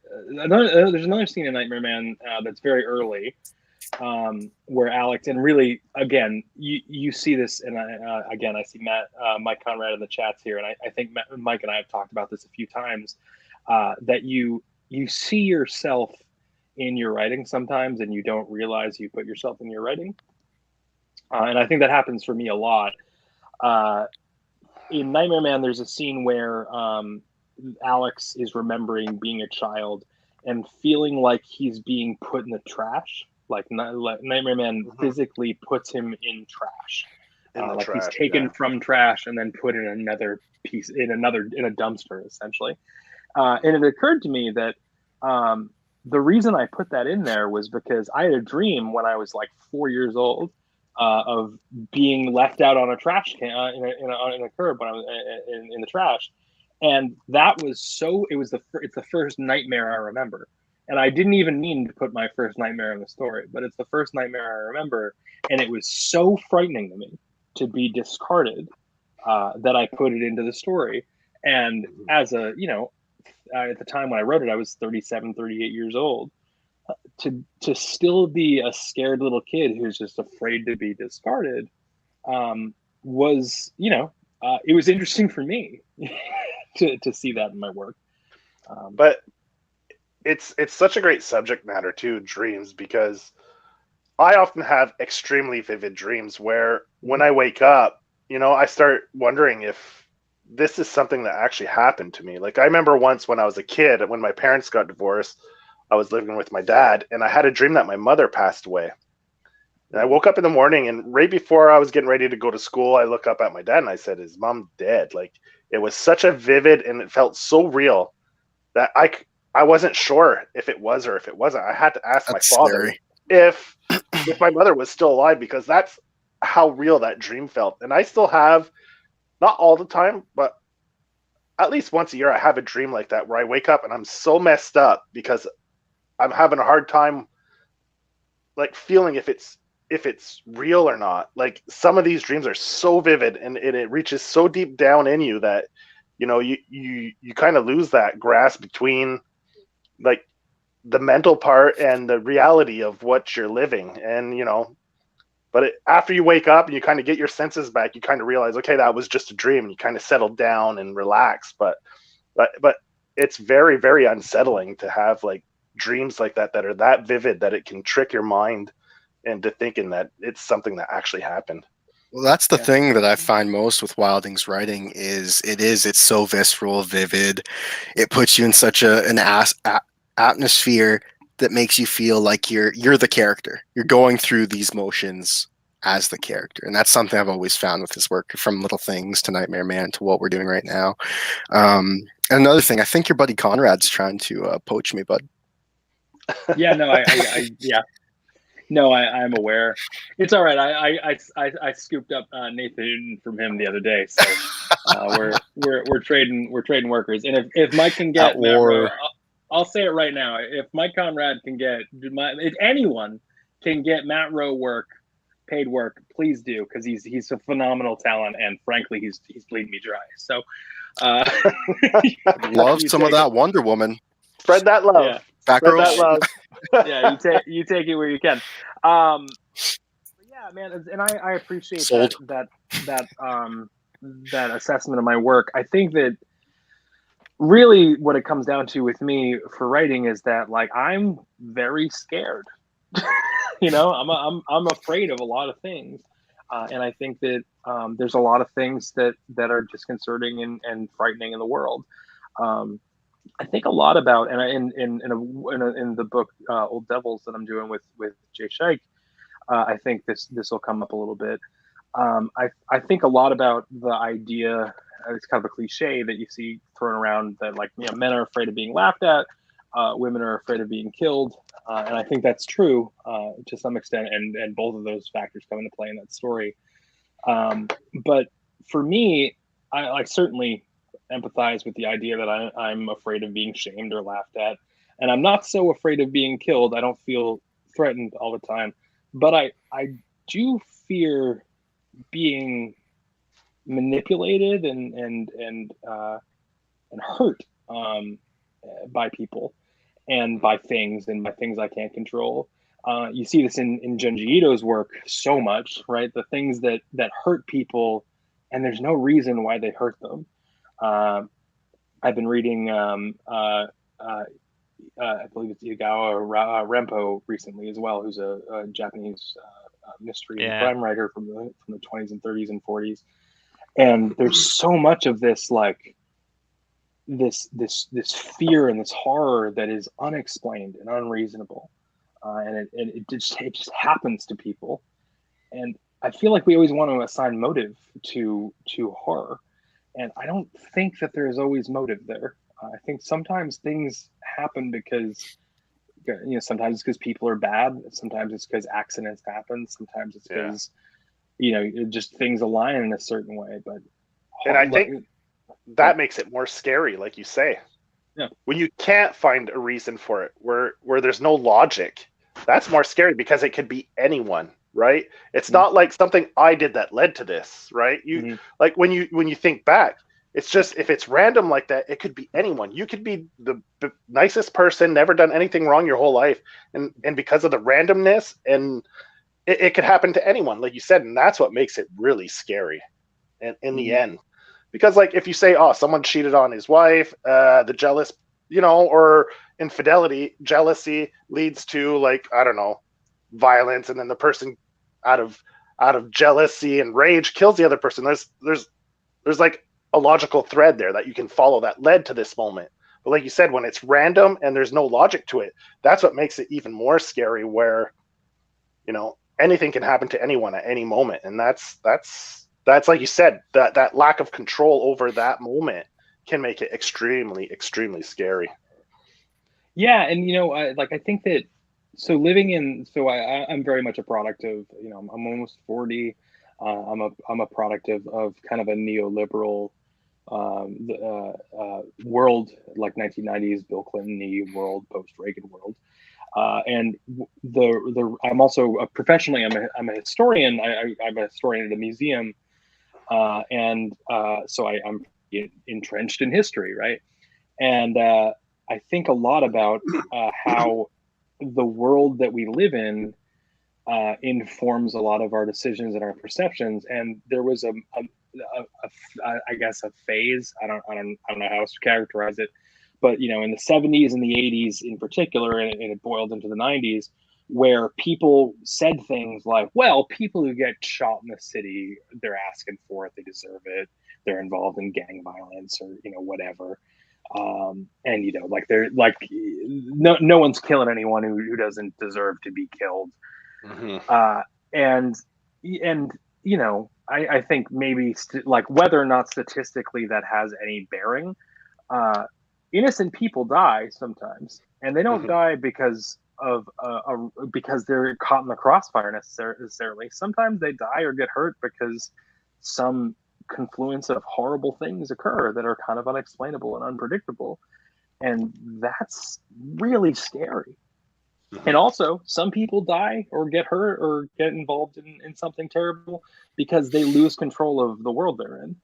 another scene in Nightmare Man that's very early, where Alex, and really, again, you see this, and again, I see Mike Conrad in the chats here, and I think Mike and I have talked about this a few times, that you see yourself in your writing sometimes, and you don't realize you put yourself in your writing, and I think that happens for me a lot. In Nightmare Man, there's a scene where Alex is remembering being a child and feeling like he's being put in the trash. Like Nightmare Man physically puts him in trash. He's taken from trash and then put in another piece in a dumpster, essentially. And it occurred to me that the reason I put that in there was because I had a dream when I was like 4 years old of being left out on a trash can in a curb when I was in the trash, and that was it's the first nightmare I remember, and I didn't even mean to put my first nightmare in the story, but it's the first nightmare I remember, and it was so frightening to me to be discarded that I put it into the story. And as a at the time when I wrote it, I was 37, 38 years old. To still be a scared little kid who's just afraid to be discarded was, it was interesting for me to see that in my work. But it's such a great subject matter too, dreams, because I often have extremely vivid dreams where when I wake up, I start wondering if this is something that actually happened to me. Like I remember once when I was a kid, when my parents got divorced, I was living with my dad, and I had a dream that my mother passed away. And I woke up in the morning, and right before I was getting ready to go to school, I look up at my dad and I said, "Is mom dead?" Like it was such a vivid, and it felt so real that I wasn't sure if it was or if it wasn't. I had to ask my father if my mother was still alive, because that's how real that dream felt. And I still have, not all the time, but at least once a year, I have a dream like that where I wake up and I'm so messed up because I'm having a hard time like feeling if it's real or not. Like some of these dreams are so vivid and it reaches so deep down in you that you kind of lose that grasp between like the mental part and the reality of what you're living. And but after you wake up and you kind of get your senses back, you kind of realize, okay, that was just a dream, and you kind of settle down and relax. But it's very, very unsettling to have like dreams like that are that vivid that it can trick your mind into thinking that it's something that actually happened. Well, that's the thing that I find most with Wilding's writing is it's so visceral, vivid. It puts you in such an atmosphere that makes you feel like you're the character. You're going through these motions as the character, and that's something I've always found with his work, from Little Things to Nightmare Man to what we're doing right now. And another thing, I think your buddy Conrad's trying to poach me, bud. Yeah, no, yeah. No, I'm aware. It's all right. I scooped up Nathan from him the other day, so we're trading workers. And if Mike can get Matt Rowe, I'll say it right now. If Mike Conrad can get if anyone can get Matt Rowe paid work, please do, because he's a phenomenal talent, and frankly, he's bleeding me dry. So, love some of that Wonder Woman. Spread that love. Yeah. Back Spread row. that love. Yeah, you take it where you can. But yeah, man, and I appreciate that assessment of my work. I think that really what it comes down to with me for writing is that, like, I'm very scared. I'm afraid of a lot of things, and I think that there's a lot of things that are disconcerting and frightening in the world. I think a lot about, and in the book Old Devils that I'm doing with Jay Scheich, I think this will come up a little bit. I think a lot about the idea. It's kind of a cliche that you see thrown around that, like, men are afraid of being laughed at, women are afraid of being killed, and I think that's true to some extent, and both of those factors come into play in that story. But for me, I certainly empathize with the idea that I'm afraid of being shamed or laughed at, and I'm not so afraid of being killed. I don't feel threatened all the time, but I do fear being manipulated and hurt by people and by things I can't control. You see this in Junji Ito's work so much, right? The things that hurt people, and there's no reason why they hurt them. I've been reading, I believe it's Igawa Rempo recently as well, who's a Japanese mystery and crime writer from the 20s and 30s and 40s. And there's so much of this, like, this fear and this horror that is unexplained and unreasonable, and it just happens to people. And I feel like we always want to assign motive to horror, and I don't think that there is always motive there. I think sometimes things happen because, sometimes it's because people are bad. Sometimes it's because accidents happen. Sometimes it's because, just things align in a certain way. And I think that makes it more scary, like you say. Yeah. When you can't find a reason for it, where there's no logic, that's more scary because it could be anyone, right? It's not like something I did that led to this, right? Like when you think back, it's just, if it's random like that, it could be anyone. You could be the nicest person, never done anything wrong your whole life, and because of the randomness, and it could happen to anyone, like you said, and that's what makes it really scary. And in the end, because, like, if you say, oh, someone cheated on his wife, the jealous, or infidelity, jealousy leads to, like, I don't know, violence, and then the person out of jealousy and rage kills the other person. There's like a logical thread there that you can follow that led to this moment. But like you said, when it's random and there's no logic to it, that's what makes it even more scary, where, anything can happen to anyone at any moment. And that's like you said, that lack of control over that moment can make it extremely, extremely scary. Yeah. And, I think that, I'm very much a product of, I'm almost 40. I'm a product of kind of a neoliberal world, like 1990s Bill Clinton-y world, post-Reagan world. And I'm also professionally, I'm a historian. I'm a historian at a museum. So I'm entrenched in history, right? And I think a lot about how the world that we live in informs a lot of our decisions and our perceptions. And there was I guess a phase. I don't know how else to characterize it, but in the 70s and the 80s in particular, and it boiled into the 90s, where people said things like, well, people who get shot in the city, they're asking for it, they deserve it, they're involved in gang violence or whatever. And like they're like no one's killing anyone who doesn't deserve to be killed. And I think maybe like whether or not statistically that has any bearing, innocent people die sometimes, and they don't die because of because they're caught in the crossfire necessarily. Sometimes they die or get hurt because some confluence of horrible things occur that are kind of unexplainable and unpredictable, and that's really scary. And also, some people die or get hurt or get involved in something terrible because they lose control of the world they're in.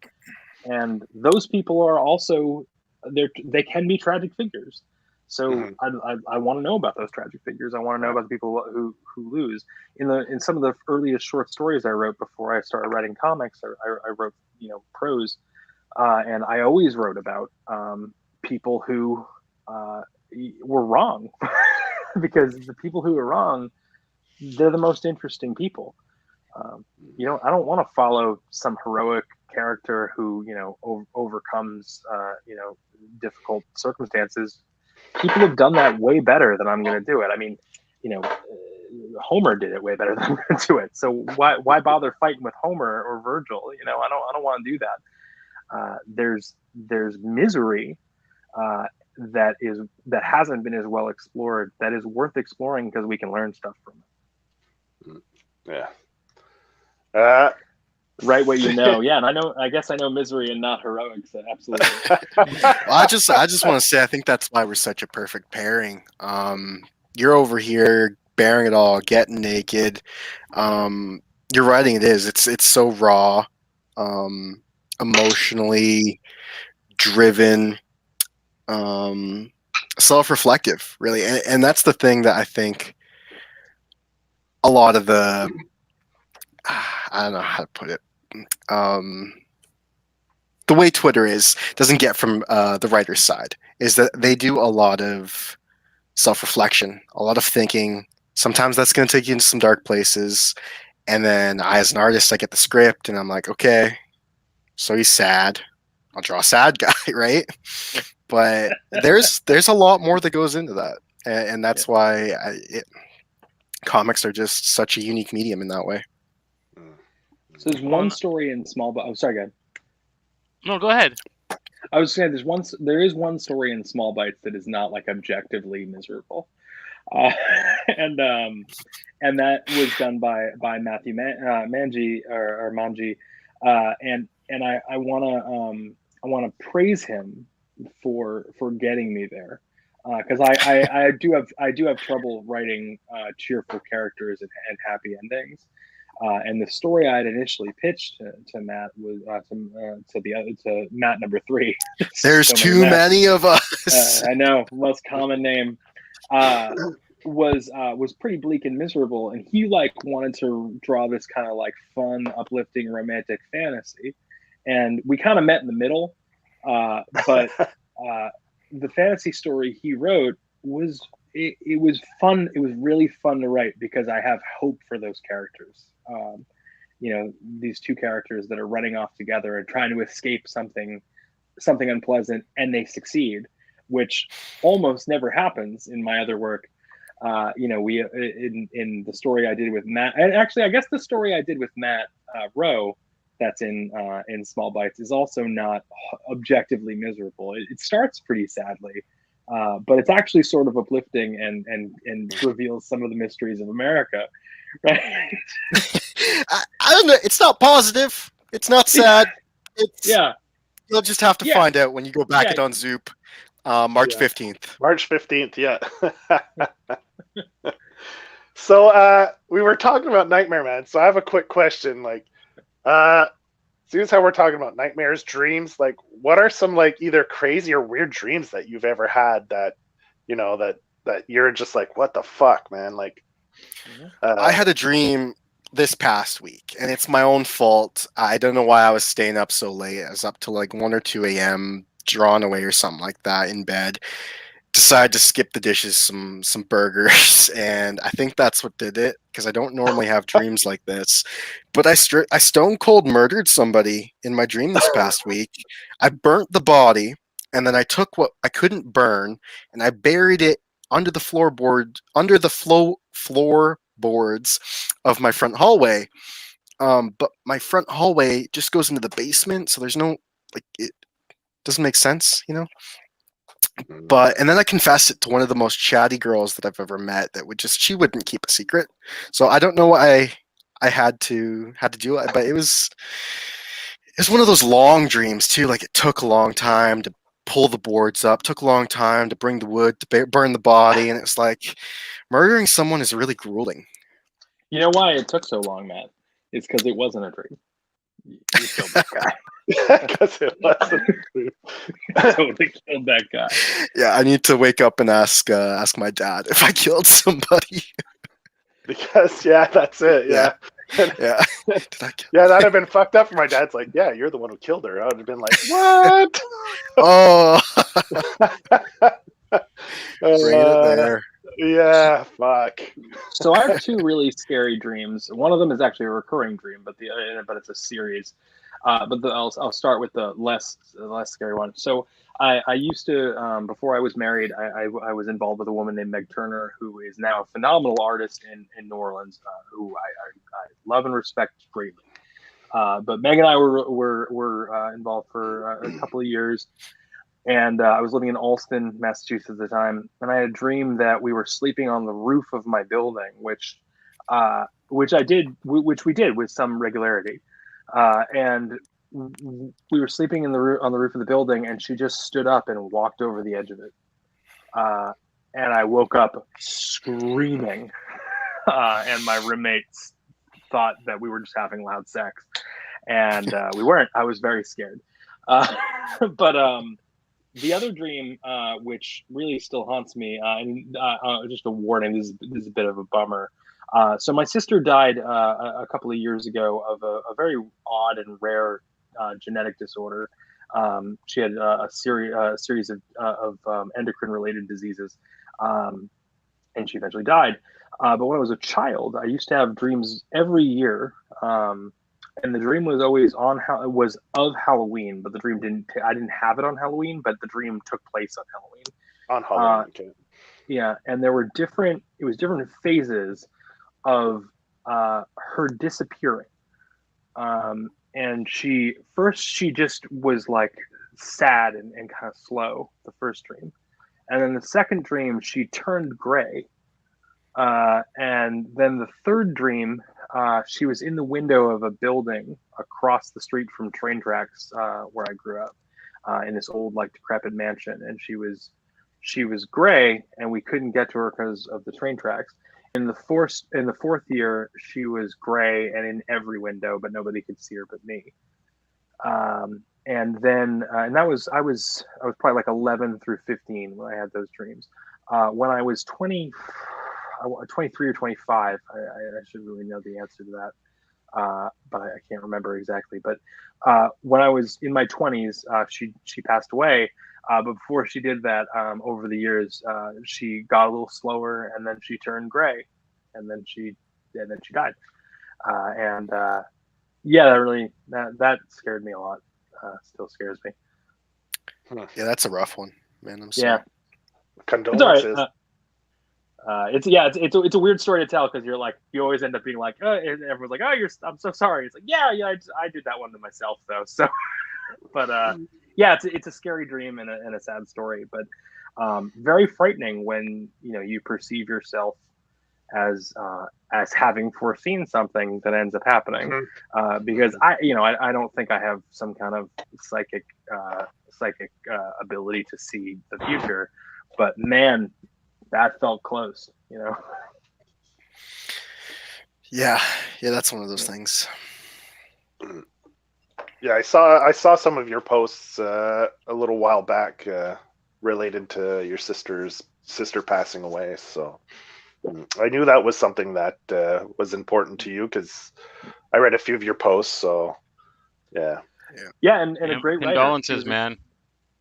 And those people are also, they can be tragic figures. So I want to know about those tragic figures. I want to know about the people who lose. In some of the earliest short stories I wrote before I started writing comics, I wrote prose, and I always wrote about people who were wrong. Because the people who are wrong, they're the most interesting people. I don't want to follow some heroic character who overcomes difficult circumstances. People have done that way better than I'm going to do it. I mean, Homer did it way better than I'm going to do it. So why bother fighting with Homer or Virgil? I don't want to do that. There's misery. That hasn't been as well explored, that is worth exploring because we can learn stuff from it. Yeah. Write what you know. Yeah, and I guess I know misery and not heroics. So absolutely. Well, I just want to say I think that's why we're such a perfect pairing. You're over here bearing it all, getting naked. Your writing it's so raw, emotionally driven. Self-reflective, really, and that's the thing that I think a lot of the I don't know how to put it. The way Twitter doesn't get from the writer's side is that they do a lot of self-reflection, a lot of thinking. Sometimes that's going to take you into some dark places, and then I, as an artist, I get the script and I'm like, okay, so he's sad. I'll draw a sad guy, right? But there's a lot more that goes into that, and that's why comics are just such a unique medium in that way. So there's one story in Small Bites. Oh, sorry, go ahead. No, go ahead. I was saying there is one story in Small Bites that is not like objectively miserable, and that was done by Matthew Manji or Manji, and I want to praise him for getting me there, because I do have trouble writing cheerful characters and happy endings, and the story I had initially pitched to Matt was to Matt number 3. There's so too many of us. I know, most common name. Was pretty bleak and miserable, and he wanted to draw this kind of fun, uplifting, romantic fantasy, and we kind of met in the middle. But the fantasy story he wrote was fun. It was really fun to write because I have hope for those characters. These two characters that are running off together and trying to escape something unpleasant, and they succeed, which almost never happens in my other work. We in the story I did with Matt, and actually I guess the story I did with Matt Rowe, that's in Small Bites, is also not objectively miserable. It starts pretty sadly, but it's actually sort of uplifting and reveals some of the mysteries of America, right? I don't know. It's not positive. It's not sad. It's You'll just have to find out when you go back it on Zoop, March 15th. March 15th, yeah. So we were talking about Nightmare Man. So I have a quick question. Seeing as how we're talking about nightmares, dreams, what are some either crazy or weird dreams that you've ever had that that you're just what the fuck, man? I had a dream this past week, and it's my own fault. I don't know why I was staying up so late. I was up till 1 or 2 a.m. drawn away or something like that in bed. Decide to skip the dishes, some burgers, and I think that's what did it, because I don't normally have dreams like this. But I stone cold murdered somebody in my dream this past week. I burnt the body, and then I took what I couldn't burn, and I buried it under the floorboards of my front hallway. But my front hallway just goes into the basement, so there's no, like, it doesn't make sense, you know? And then I confessed it to one of the most chatty girls that I've ever met that she wouldn't keep a secret. So I don't know why I had to do it, but it was one of those long dreams too. Like, it took a long time to pull the boards up, took a long time to bring the wood to burn the body, and it's like murdering someone is really grueling. You know why it took so long, Matt? It's because it wasn't a dream. You killed that guy. Because it wasn't. Totally killed that guy. Yeah, I need to wake up and ask my dad if I killed somebody. Because that's it. Yeah. Yeah. Did I kill? Yeah, that'd have been fucked up for my dad's like, yeah, you're the one who killed her. I would have been like, what? Oh. Bring it there. Yeah, fuck. So I have two really scary dreams. One of them is actually a recurring dream, but it's a series. I'll start with the less scary one. So I used to, before I was married, I was involved with a woman named Meg Turner, who is now a phenomenal artist in New Orleans, who I love and respect greatly. But Meg and I were involved for a couple of years. And I was living in Allston, Massachusetts at the time, and I had a dream that we were sleeping on the roof of my building, which we did with some regularity. And we were sleeping on the roof of the building, and she just stood up and walked over the edge of it. And I woke up screaming, and my roommates thought that we were just having loud sex, and we weren't. I was very scared. The other dream, which really still haunts me, just a warning, this is a bit of a bummer. So my sister died a couple of years ago of a very odd and rare genetic disorder. She had a series of endocrine-related diseases, and she eventually died. But when I was a child, I used to have dreams every year. And the dream was always of Halloween, but the dream I didn't have it on Halloween, but the dream took place on Halloween. On Halloween, okay. Yeah, and there were different phases of her disappearing. And she just was like sad and kind of slow, the first dream. And then the second dream, she turned gray. And then the third dream, she was in the window of a building across the street from train tracks where I grew up, in this old, like, decrepit mansion. And she was gray, and we couldn't get to her because of the train tracks. In the fourth year, she was gray and in every window, but nobody could see her but me. And then, and I was probably like 11 through 15 when I had those dreams. When I was 23 or 25, I should really know the answer to that, but I can't remember exactly. But when I was in my 20s, she passed away. But before she did that, over the years, she got a little slower, and then she turned gray, and then she died. That scared me a lot. Still scares me. Yeah, that's a rough one, man. I'm sorry. Yeah, Condolences. It's a weird story to tell, because you always end up being like, and everyone's like, I'm so sorry. It's like, I did that one to myself though. So, but it's a scary dream and a sad story, but very frightening when you perceive yourself as having foreseen something that ends up happening. Mm-hmm. Because I don't think I have some kind of psychic ability to see the future, but man, that felt close, Yeah, that's one of those things. Yeah, I saw some of your posts a little while back related to your sister passing away. So I knew that was something that was important to you, because I read a few of your posts. So yeah, and a great condolences, writer. man.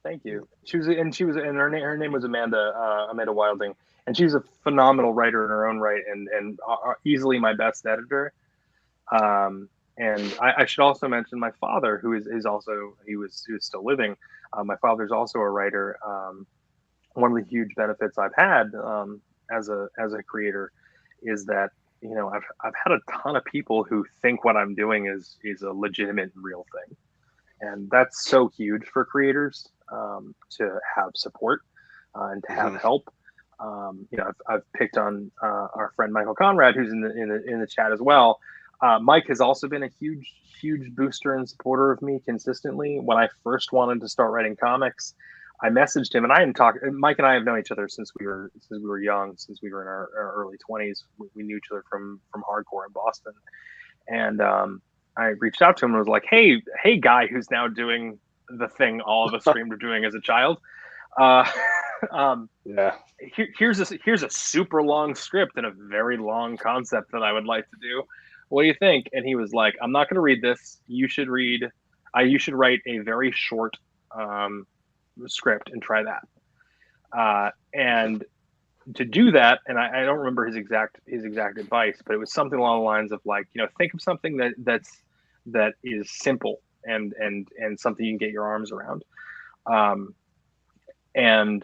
Thank you. Her name was Amanda Wilding, and she was a phenomenal writer in her own right, and easily my best editor. And I should also mention my father, who is also he was still living. My father's also a writer. One of the huge benefits I've had as a creator is that I've had a ton of people who think what I'm doing is a legitimate and real thing, and that's so huge for creators to have support and to have help. I've picked on our friend Michael Conrad, who's in the chat as well. Mike has also been a huge booster and supporter of me consistently. When I first wanted to start writing comics, I messaged him, and I hadn't talked. Mike and I have known each other since we were young, since we were in our early 20s. We knew each other from hardcore in Boston, and I reached out to him and was like, "Hey, guy, who's now doing the thing all of us dreamed of doing as a child. Yeah. Here's a super long script and a very long concept that I would like to do. What do you think?" And he was like, "I'm not going to read this. You should read. You should write a very short script and try that." And to do that, and I don't remember his exact advice, but it was something along the lines of like, think of something that is simple and something you can get your arms around. And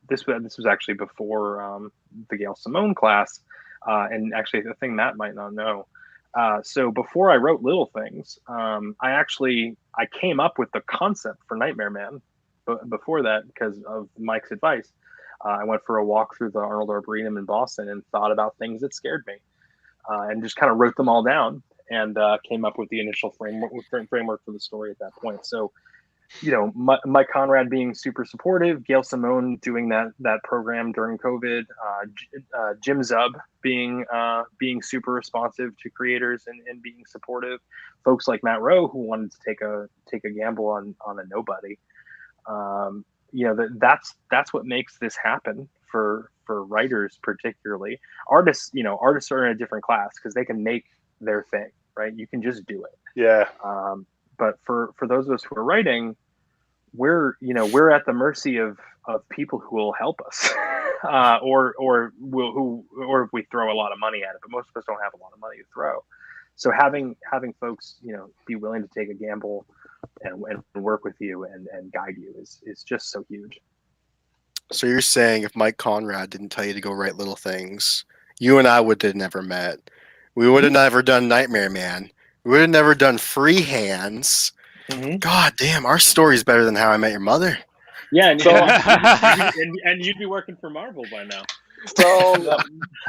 this was actually before the Gail Simone class, and actually the thing Matt might not know. So before I wrote Little Things, I came up with the concept for Nightmare Man. Before that, because of Mike's advice, I went for a walk through the Arnold Arboretum in Boston and thought about things that scared me, and just kind of wrote them all down and came up with the initial framework for the story at that point. So, Mike Conrad being super supportive, Gail Simone doing that program during COVID, Jim Zub being super responsive to creators and being supportive, folks like Matt Rowe who wanted to take a gamble on a nobody. That's what makes this happen for writers, particularly. Artists are in a different class because they can make their thing, right? You can just do it. Yeah. But for those of us who are writing, we're at the mercy of people who will help us, or if we throw a lot of money at it. But most of us don't have a lot of money to throw. So having folks be willing to take a gamble and work with you and guide you is just so huge. So you're saying if Mike Conrad didn't tell you to go write Little Things, you and I would have never met. We would have never done Nightmare Man. We would have never done Free Hands. Mm-hmm. God damn, our story's better than How I Met Your Mother. Yeah, and you'd be working for Marvel by now. So,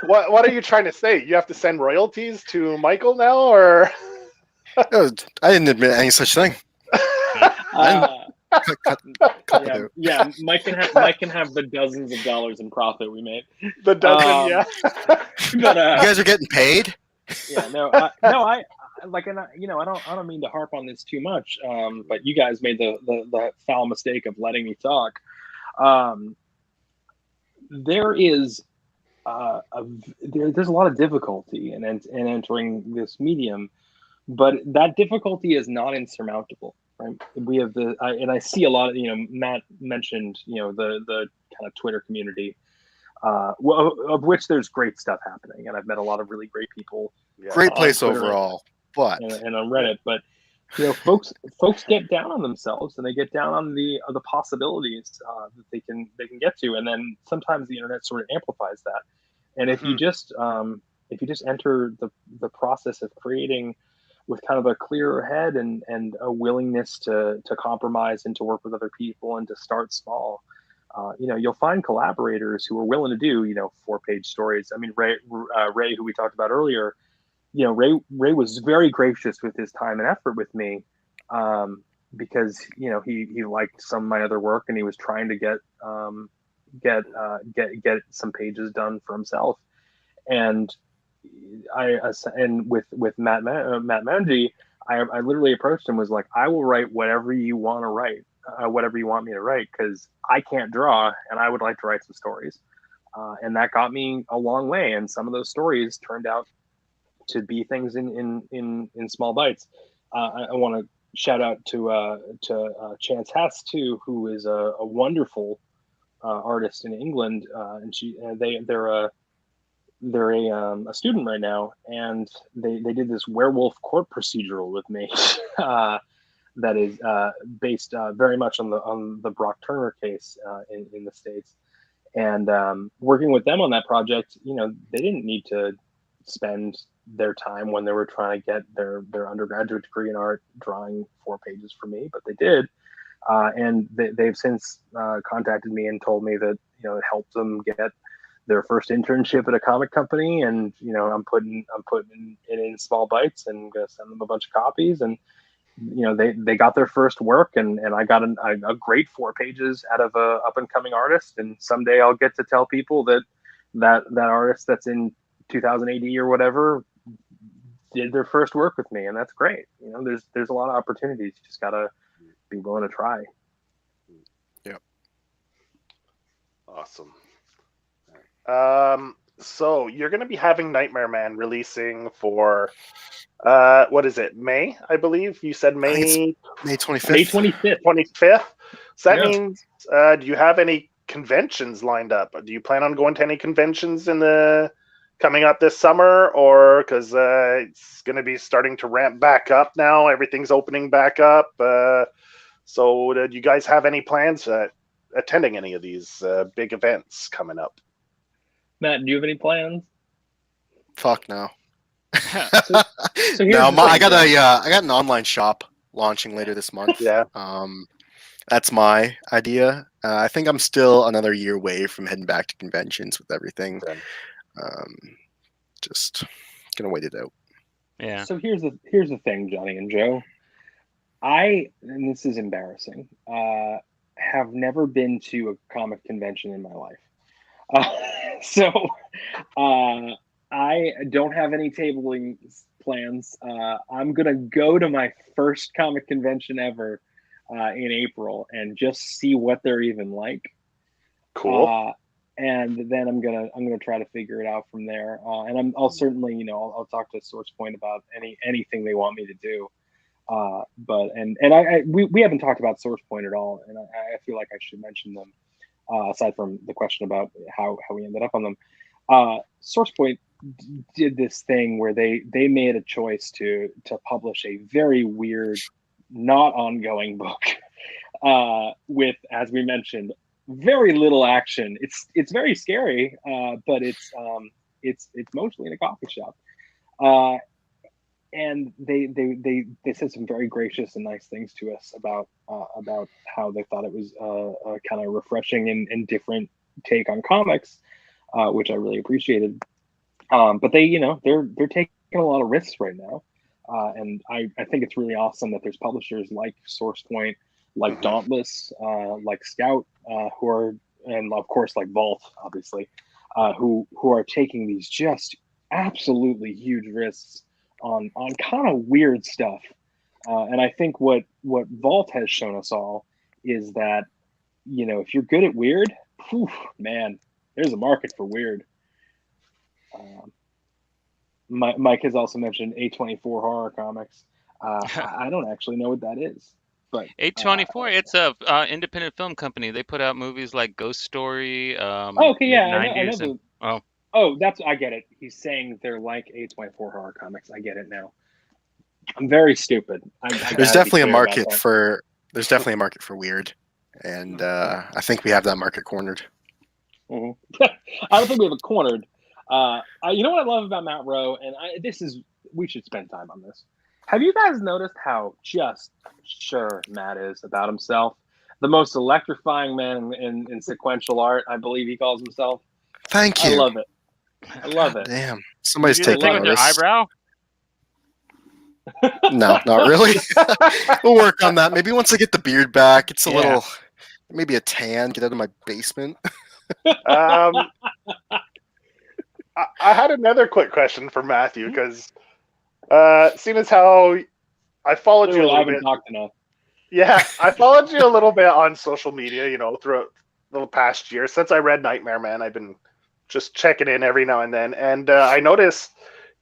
what are you trying to say? You have to send royalties to Michael now, or? I didn't admit any such thing. Yeah. Mike can have the dozens of dollars in profit we made. The dozen, yeah. But you guys are getting paid. Yeah, I don't mean to harp on this too much, but you guys made the foul mistake of letting me talk. There's a lot of difficulty in entering this medium, but that difficulty is not insurmountable. Right? We have and I see a lot of Matt mentioned the kind of Twitter community, of which there's great stuff happening, and I've met a lot of really great people. Yeah. Great place overall, but and on Reddit, but folks get down on themselves, and they get down on the possibilities that they can get to, and then sometimes the internet sort of amplifies that. And if you just enter the process of creating with kind of a clearer head and a willingness to compromise and to work with other people and to start small, you'll find collaborators who are willing to do 4-page stories. I mean, Ray, who we talked about earlier, Ray was very gracious with his time and effort with me, because he liked some of my other work, and he was trying to get some pages done for himself. And with Matt Manji, I literally approached him, was like, I will write whatever you want to write, whatever you want me to write, because I can't draw and I would like to write some stories. And that got me a long way. And some of those stories turned out to be things in small bites. I want to shout out to Chance Hess too, who is a wonderful artist in England, and they're a student right now, and they did this werewolf court procedural with me. That is based very much on the Brock Turner case in the States. And working with them on that project, they didn't need to spend their time when they were trying to get their undergraduate degree in art drawing 4 pages for me, but they did. And they've since contacted me and told me that it helped them get their first internship at a comic company, and I'm putting it in small bites and gonna send them a bunch of copies, and they got their first work, and I got a great 4 pages out of a up and coming artist, and someday I'll get to tell people that artist that's in 2000 AD or whatever did their first work with me, and that's great. There's a lot of opportunities. You just gotta be willing to try. Yep. Awesome. So you're going to be having Nightmare Man releasing for what is it? May, I believe you said May 25th. May 25th. 25th. So that Yeah. means, do you have any conventions lined up? Do you plan on going to any conventions coming up this summer, or because it's going to be starting to ramp back up now? Everything's opening back up. So do you guys have any plans attending any of these big events coming up? Matt, do you have any plans? Fuck no. So here's No, the I thing, got an online shop launching later this month. Yeah. That's my idea. I think I'm still another year away from heading back to conventions with everything. Okay. Just gonna wait it out. Yeah. So here's the thing, Johnny and Joe. And this is embarrassing, have never been to a comic convention in my life. So I don't have any tabling plans. I'm going to go to my first comic convention ever in April and just see what they're even like. Cool. And then I'm gonna try to figure it out from there. And I'll certainly, I'll talk to SourcePoint about anything they want me to do. But we haven't talked about SourcePoint at all, and I feel like I should mention them. Aside from the question about how we ended up on them, SourcePoint did this thing where they made a choice to publish a very weird, not ongoing book with, as we mentioned, very little action. It's very scary, but it's mostly in a coffee shop. And they said some very gracious and nice things to us about how they thought it was a kind of refreshing and different take on comics, which I really appreciated. But they're taking a lot of risks right now, and I think it's really awesome that there's publishers like SourcePoint, like Dauntless, like Scout, who are, and of course like Vault, obviously, who are taking these just absolutely huge risks on kind of weird stuff. And I think what Vault has shown us all is that, if you're good at weird, man, there's a market for weird. Mike has also mentioned A24 Horror Comics. I don't actually know what that is. But A24, it's a independent film company. They put out movies like Ghost Story, okay, yeah, I know and, I get it. He's saying they're like A24 Horror Comics. I get it now. I'm very stupid. There's definitely a market for weird, and I think we have that market cornered. Mm-hmm. I don't think we have it cornered. You know what I love about Matt Rowe, and we should spend time on this. Have you guys noticed how just sure Matt is about himself? The most electrifying man in sequential art, I believe he calls himself. Thank you. I love it. I love it. Damn, somebody's Did you taking with your eyebrow? No, not really. We'll work on that. Maybe once I get the beard back, it's a little, maybe a tan. Get out of my basement. I had another quick question for Matthew, because seeing as how I followed you a little bit. Talked enough. Yeah, I followed you a little bit on social media, throughout the past year. Since I read Nightmare Man, I've been just checking in every now and then. And I noticed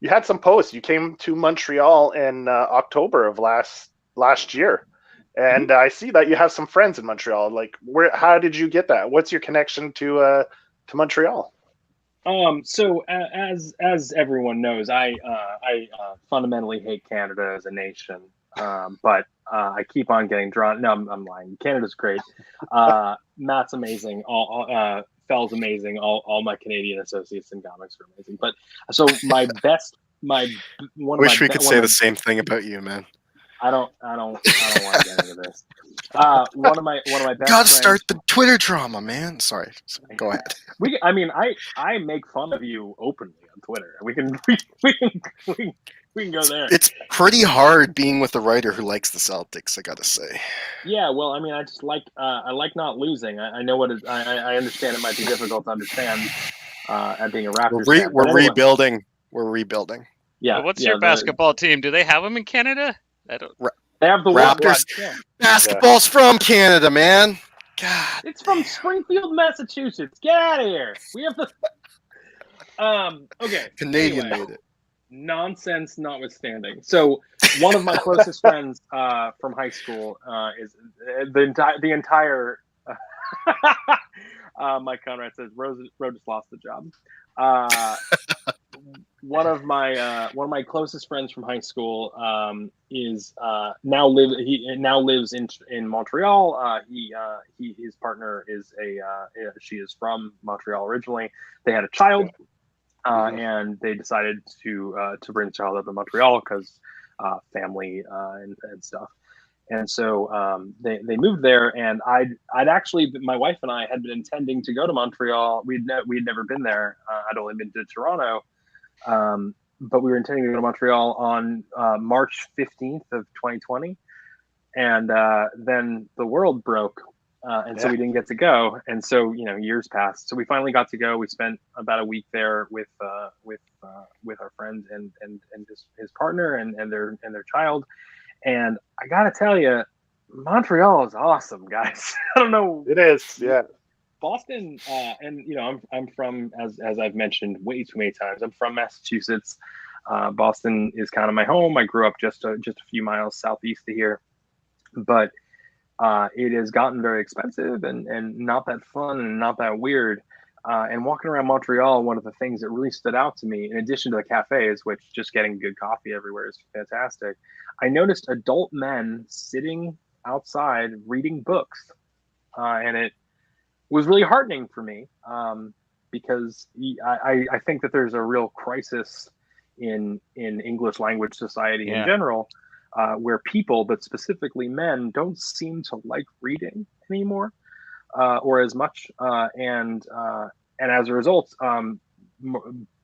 you had some posts. You came to Montreal in October of last last year, and I see that you have some friends in Montreal. Like, how did you get that? What's your connection to Montreal? So as everyone knows, I fundamentally hate Canada as a nation. But I keep on getting drawn. No, I'm lying. Canada's great. Matt's amazing. Fell's amazing. All my Canadian associates in comics are amazing. But so my best, my one. Wish of my we could say the same thing about you, man. I don't want to get into this. One of my best. Gotta start the Twitter drama, man. Sorry, go ahead. I make fun of you openly on Twitter. We can go there. It's pretty hard being with a writer who likes the Celtics, I gotta say. Yeah, well, I mean, I just like I like not losing. I know what it, I understand. It might be difficult to understand at being a Raptors fan. We're rebuilding. We're rebuilding. Yeah. What's your basketball team? Do they have them in Canada? I don't. They have the Raptors. Yeah. Basketball's from Canada, man. God. It's from Springfield, Massachusetts. Get out of here. We have the. Okay. Canadian made it. Nonsense notwithstanding. So one of my closest friends from high school is the entire. Mike Conrad says Rose just lost the job. One of my closest friends from high school now lives in Montreal. His partner is she is from Montreal originally. They had a child, and they decided to bring the child up in Montreal because family and stuff. And so they moved there, and I'd actually, my wife and I had been intending to go to Montreal. We'd never been there. I'd only been to Toronto, but we were intending to go to Montreal on March 15th of 2020, and then the world broke, and so we didn't get to go. And so years passed. So we finally got to go. We spent about a week there with our friend and his partner and their child. And I gotta tell you, Montreal is awesome, guys. I don't know. It is, yeah. Boston, and I'm from, as I've mentioned way too many times, I'm from Massachusetts. Boston is kind of my home. I grew up just a few miles southeast of here, but it has gotten very expensive and not that fun and not that weird. And walking around Montreal, one of the things that really stood out to me, in addition to the cafes, which just getting good coffee everywhere is fantastic, I noticed adult men sitting outside reading books. And it was really heartening for me because I think that there's a real crisis in English language society in general, where people, but specifically men, don't seem to like reading anymore. Or as much, and as a result,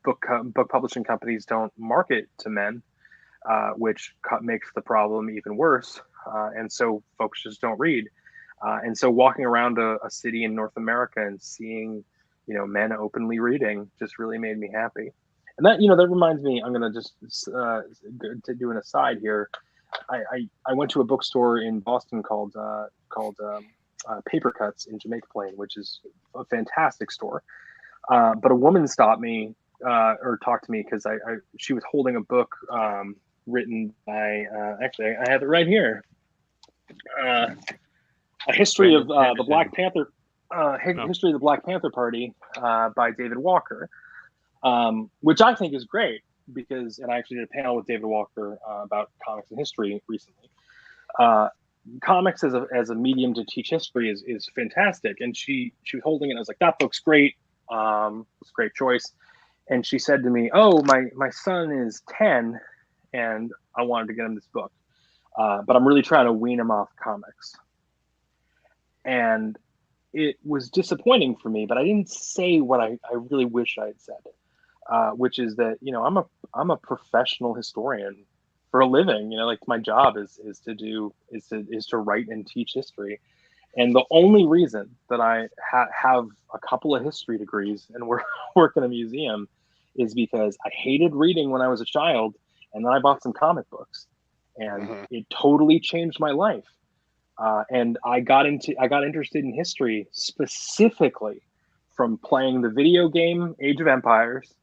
book publishing companies don't market to men, which makes the problem even worse. And so folks just don't read. And so walking around a city in North America and seeing, men openly reading just really made me happy. And that, that reminds me, I'm going to just to do an aside here. I went to a bookstore in Boston called Paper Cuts in Jamaica Plain, which is a fantastic store. But a woman stopped me or talked to me because she was holding a book written by actually I have it right here, a history of the Black Panther history of the Black Panther Party by David Walker, which I think is great because, and I actually did a panel with David Walker about comics and history recently. Comics as a medium to teach history is fantastic, and she was holding it. And I was like, that book's great. It's a great choice. And she said to me, "Oh, my son is 10, and I wanted to get him this book, but I'm really trying to wean him off comics." And it was disappointing for me, but I didn't say what I really wish I had said, which is that I'm a professional historian for a living. Like my job is to write and teach history, and the only reason that I have a couple of history degrees and work in a museum is because I hated reading when I was a child, and then I bought some comic books, and it totally changed my life. And I got interested in history specifically from playing the video game Age of Empires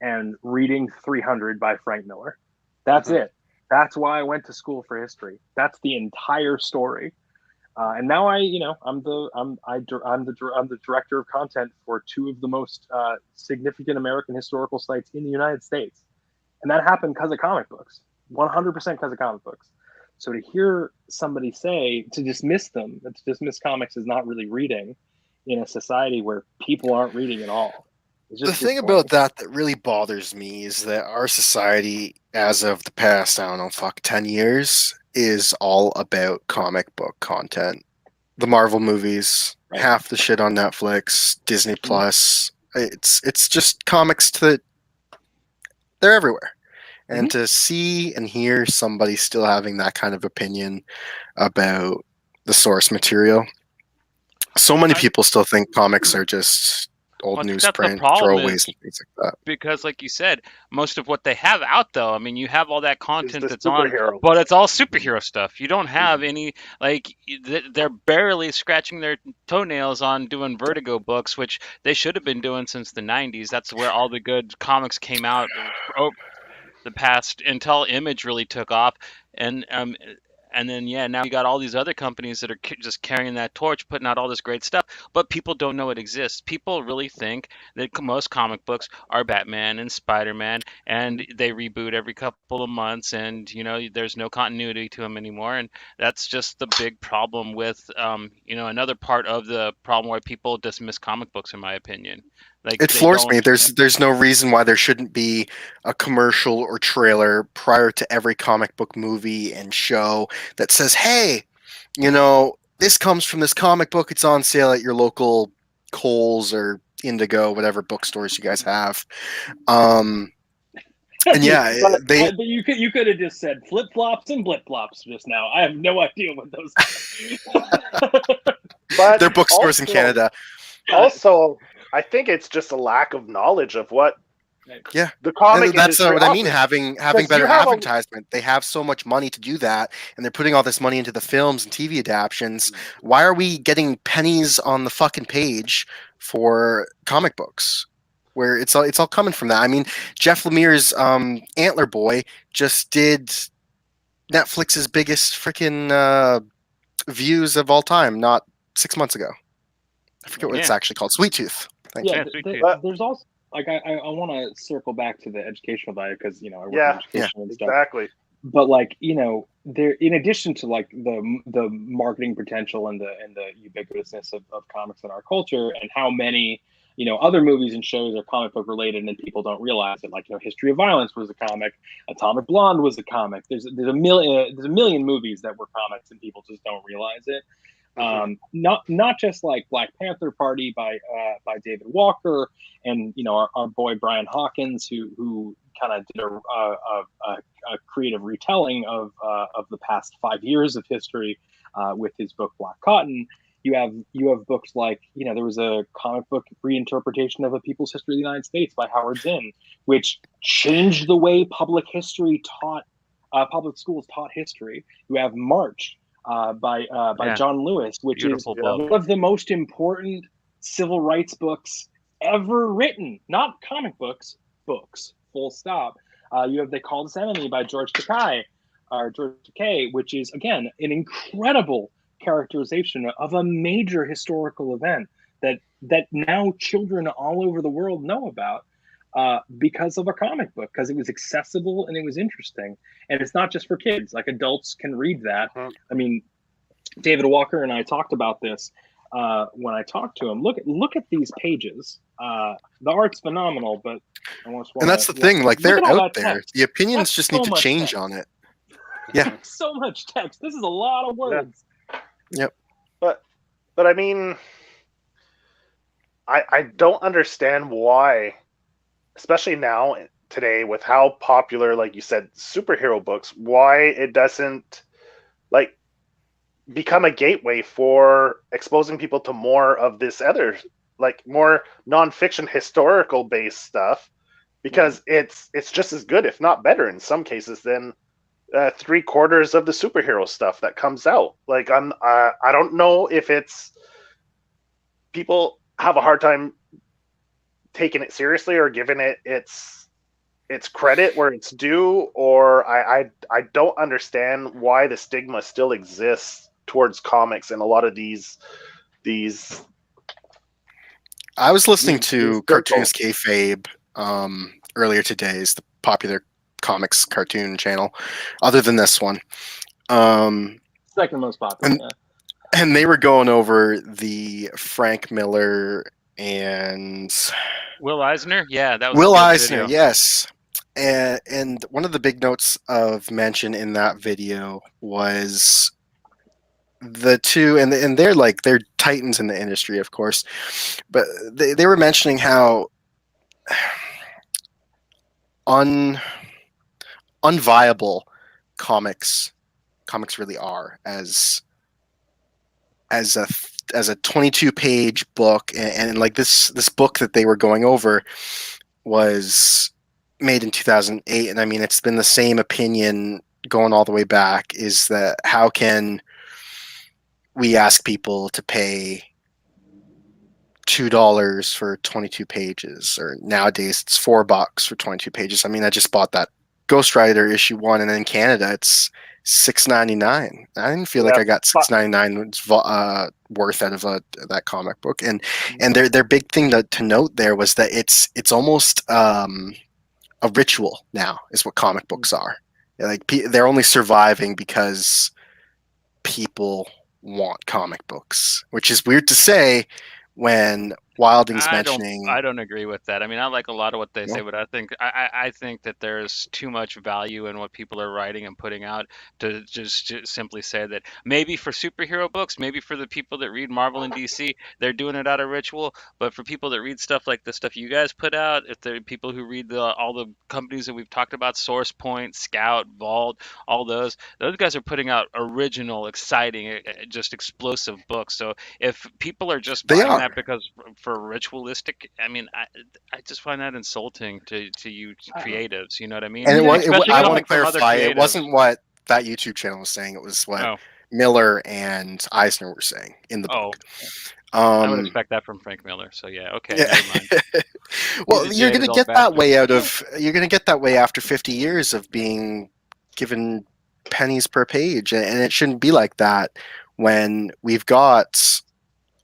and reading 300 by Frank Miller. That's it. That's why I went to school for history. That's the entire story. And now I'm the director of content for two of the most significant American historical sites in the United States, and that happened because of comic books, 100% because of comic books. So to hear somebody say to dismiss comics as not really reading in a society where people aren't reading at all. The thing about that really bothers me is that our society, as of the past, 10 years, is all about comic book content. The Marvel movies, Right. half the shit on Netflix, Disney Plus. It's just comics they're everywhere. And to see and hear somebody still having that kind of opinion about the source material, so many people still think comics are just old newsprint throwaways and things like that. Because, like you said, most of what they have out, though, I mean, you have all that content that's on, superhero. but it's all superhero stuff. You don't have any, like, they're barely scratching their toenails on doing Vertigo books, which they should have been doing since the 90s. That's where all the good comics came out. The past until Image really took off, and then now you got all these other companies that are just carrying that torch, putting out all this great stuff, but people don't know it exists. People really think that most comic books are Batman and Spider-Man, and they reboot every couple of months, and there's no continuity to them anymore, and that's just the big problem with another part of the problem why people dismiss comic books, in my opinion. Like, it floors me. There's no reason why there shouldn't be a commercial or trailer prior to every comic book movie and show that says, "Hey, this comes from this comic book. It's on sale at your local Kohl's or Indigo, whatever bookstores you guys have." And yeah, but you could have just said flip flops and blip flops just now. I have no idea what those are. But they're bookstores in Canada. Also, I think it's just a lack of knowledge of what the comic that's industry what I mean. offers. Having better advertisement. They have so much money to do that, and they're putting all this money into the films and TV adaptions. Why are we getting pennies on the fucking page for comic books? Where it's all coming from that. I mean, Jeff Lemire's Antler Boy just did Netflix's biggest freaking views of all time, not 6 months ago. I forget what it's actually called. Sweet Tooth. There's also I want to circle back to the educational value because I work in education and stuff. Exactly. But there, in addition to the marketing potential and the ubiquitousness of comics in our culture, and how many other movies and shows are comic book related and people don't realize it. Like History of Violence was a comic, Atomic Blonde was a comic. There's a million movies that were comics and people just don't realize it. Not just like Black Panther Party by David Walker and our boy Brian Hawkins who kind of did a creative retelling of the past 5 years of history with his book Black Cotton. You have books like there was a comic book reinterpretation of A People's History of the United States by Howard Zinn, which changed the way public schools taught history. You have March by John Lewis, which Beautiful is book. One of the most important civil rights books ever written. Not comic books, full stop. You have They Called Us Enemy by George Takei, which is, again, an incredible characterization of a major historical event that now children all over the world know about because of a comic book, because it was accessible and it was interesting. And it's not just for kids. Like, adults can read that. I mean, David Walker and I talked about this when I talked to him. Look at these pages. The art's phenomenal, but and that's the thing. Like, they're out there. Text. The opinions just need to change on it. Yeah. So much text. This is a lot of words. Yep. But I mean, I don't understand why, especially now today with how popular, like you said, superhero books, why it doesn't become a gateway for exposing people to more of this other, more nonfiction historical based stuff, because it's just as good, if not better in some cases, than 3/4 of the superhero stuff that comes out. I don't know if it's people have a hard time taking it seriously or giving it its its credit where it's due, or I don't understand why the stigma still exists towards comics and a lot of these I was listening these to circles. Cartoonist Kayfabe earlier today. Is the popular comics cartoon channel, other than this one. Second most popular. And and they were going over the Frank Miller and Will Eisner? Yeah, that was a Will good Eisner, video. yes. And one of the big notes of mention in that video was the two, and they're titans in the industry, of course, but they were mentioning how un unviable comics really are as a as a 22 page book, and like this book that they were going over was made in 2008, and I mean it's been the same opinion going all the way back, is that how can we ask people to pay $2 for 22 pages, or nowadays it's $4 for 22 pages. I mean, I just bought that Ghost Rider issue 1, and in Canada it's $6.99. I didn't feel like Yeah, I got $6.99 worth out of that comic book. And their big thing to note there was that it's almost a ritual now, is what comic books are. Like they're only surviving because people want comic books, which is weird to say when Wilding's mentioning. I don't agree with that. I mean, I like a lot of what they say, No, but I think that there's too much value in what people are writing and putting out to just simply say that maybe for superhero books, maybe for the people that read Marvel and DC, they're doing it out of ritual. But for people that read stuff like the stuff you guys put out, if they're people who read all the companies that we've talked about, Source Point, Scout, Vault, all those guys are putting out original, exciting, just explosive books. So if people are just they buying are. that because for ritualistic, I mean, I just find that insulting to you creatives. You know what I mean? And Yeah, Especially I want coming to from other clarify, it creatives. wasn't what that YouTube channel was saying. It was what Oh, Miller and Eisner were saying in the oh, book. I would Um, expect that from Frank Miller. So yeah, okay, yeah. never mind. He's a Well, you're jaded gonna old get that bastard. way you're gonna get that way after 50 years of being given pennies per page, and it shouldn't be like that when we've got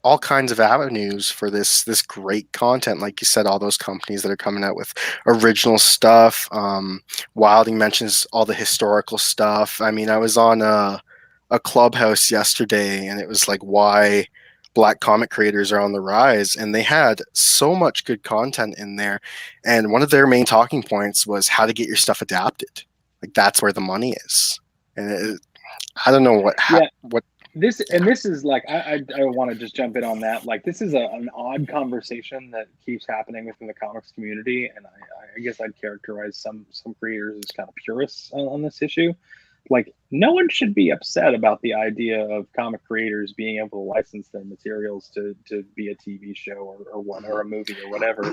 all kinds of avenues for this great content. Like you said, all those companies that are coming out with original stuff. Wilding mentions all the historical stuff. I mean, I was on a Clubhouse yesterday, and it was like why Black comic creators are on the rise, and they had so much good content in there. And one of their main talking points was how to get your stuff adapted. Like that's where the money is. And I don't know yeah. what. This Yeah. and this is like I want to just jump in on that. Like this is an odd conversation that keeps happening within the comics community, and I guess I'd characterize some creators as kind of purists on this issue. Like no one should be upset about the idea of comic creators being able to license their materials to be a TV show or a movie or whatever.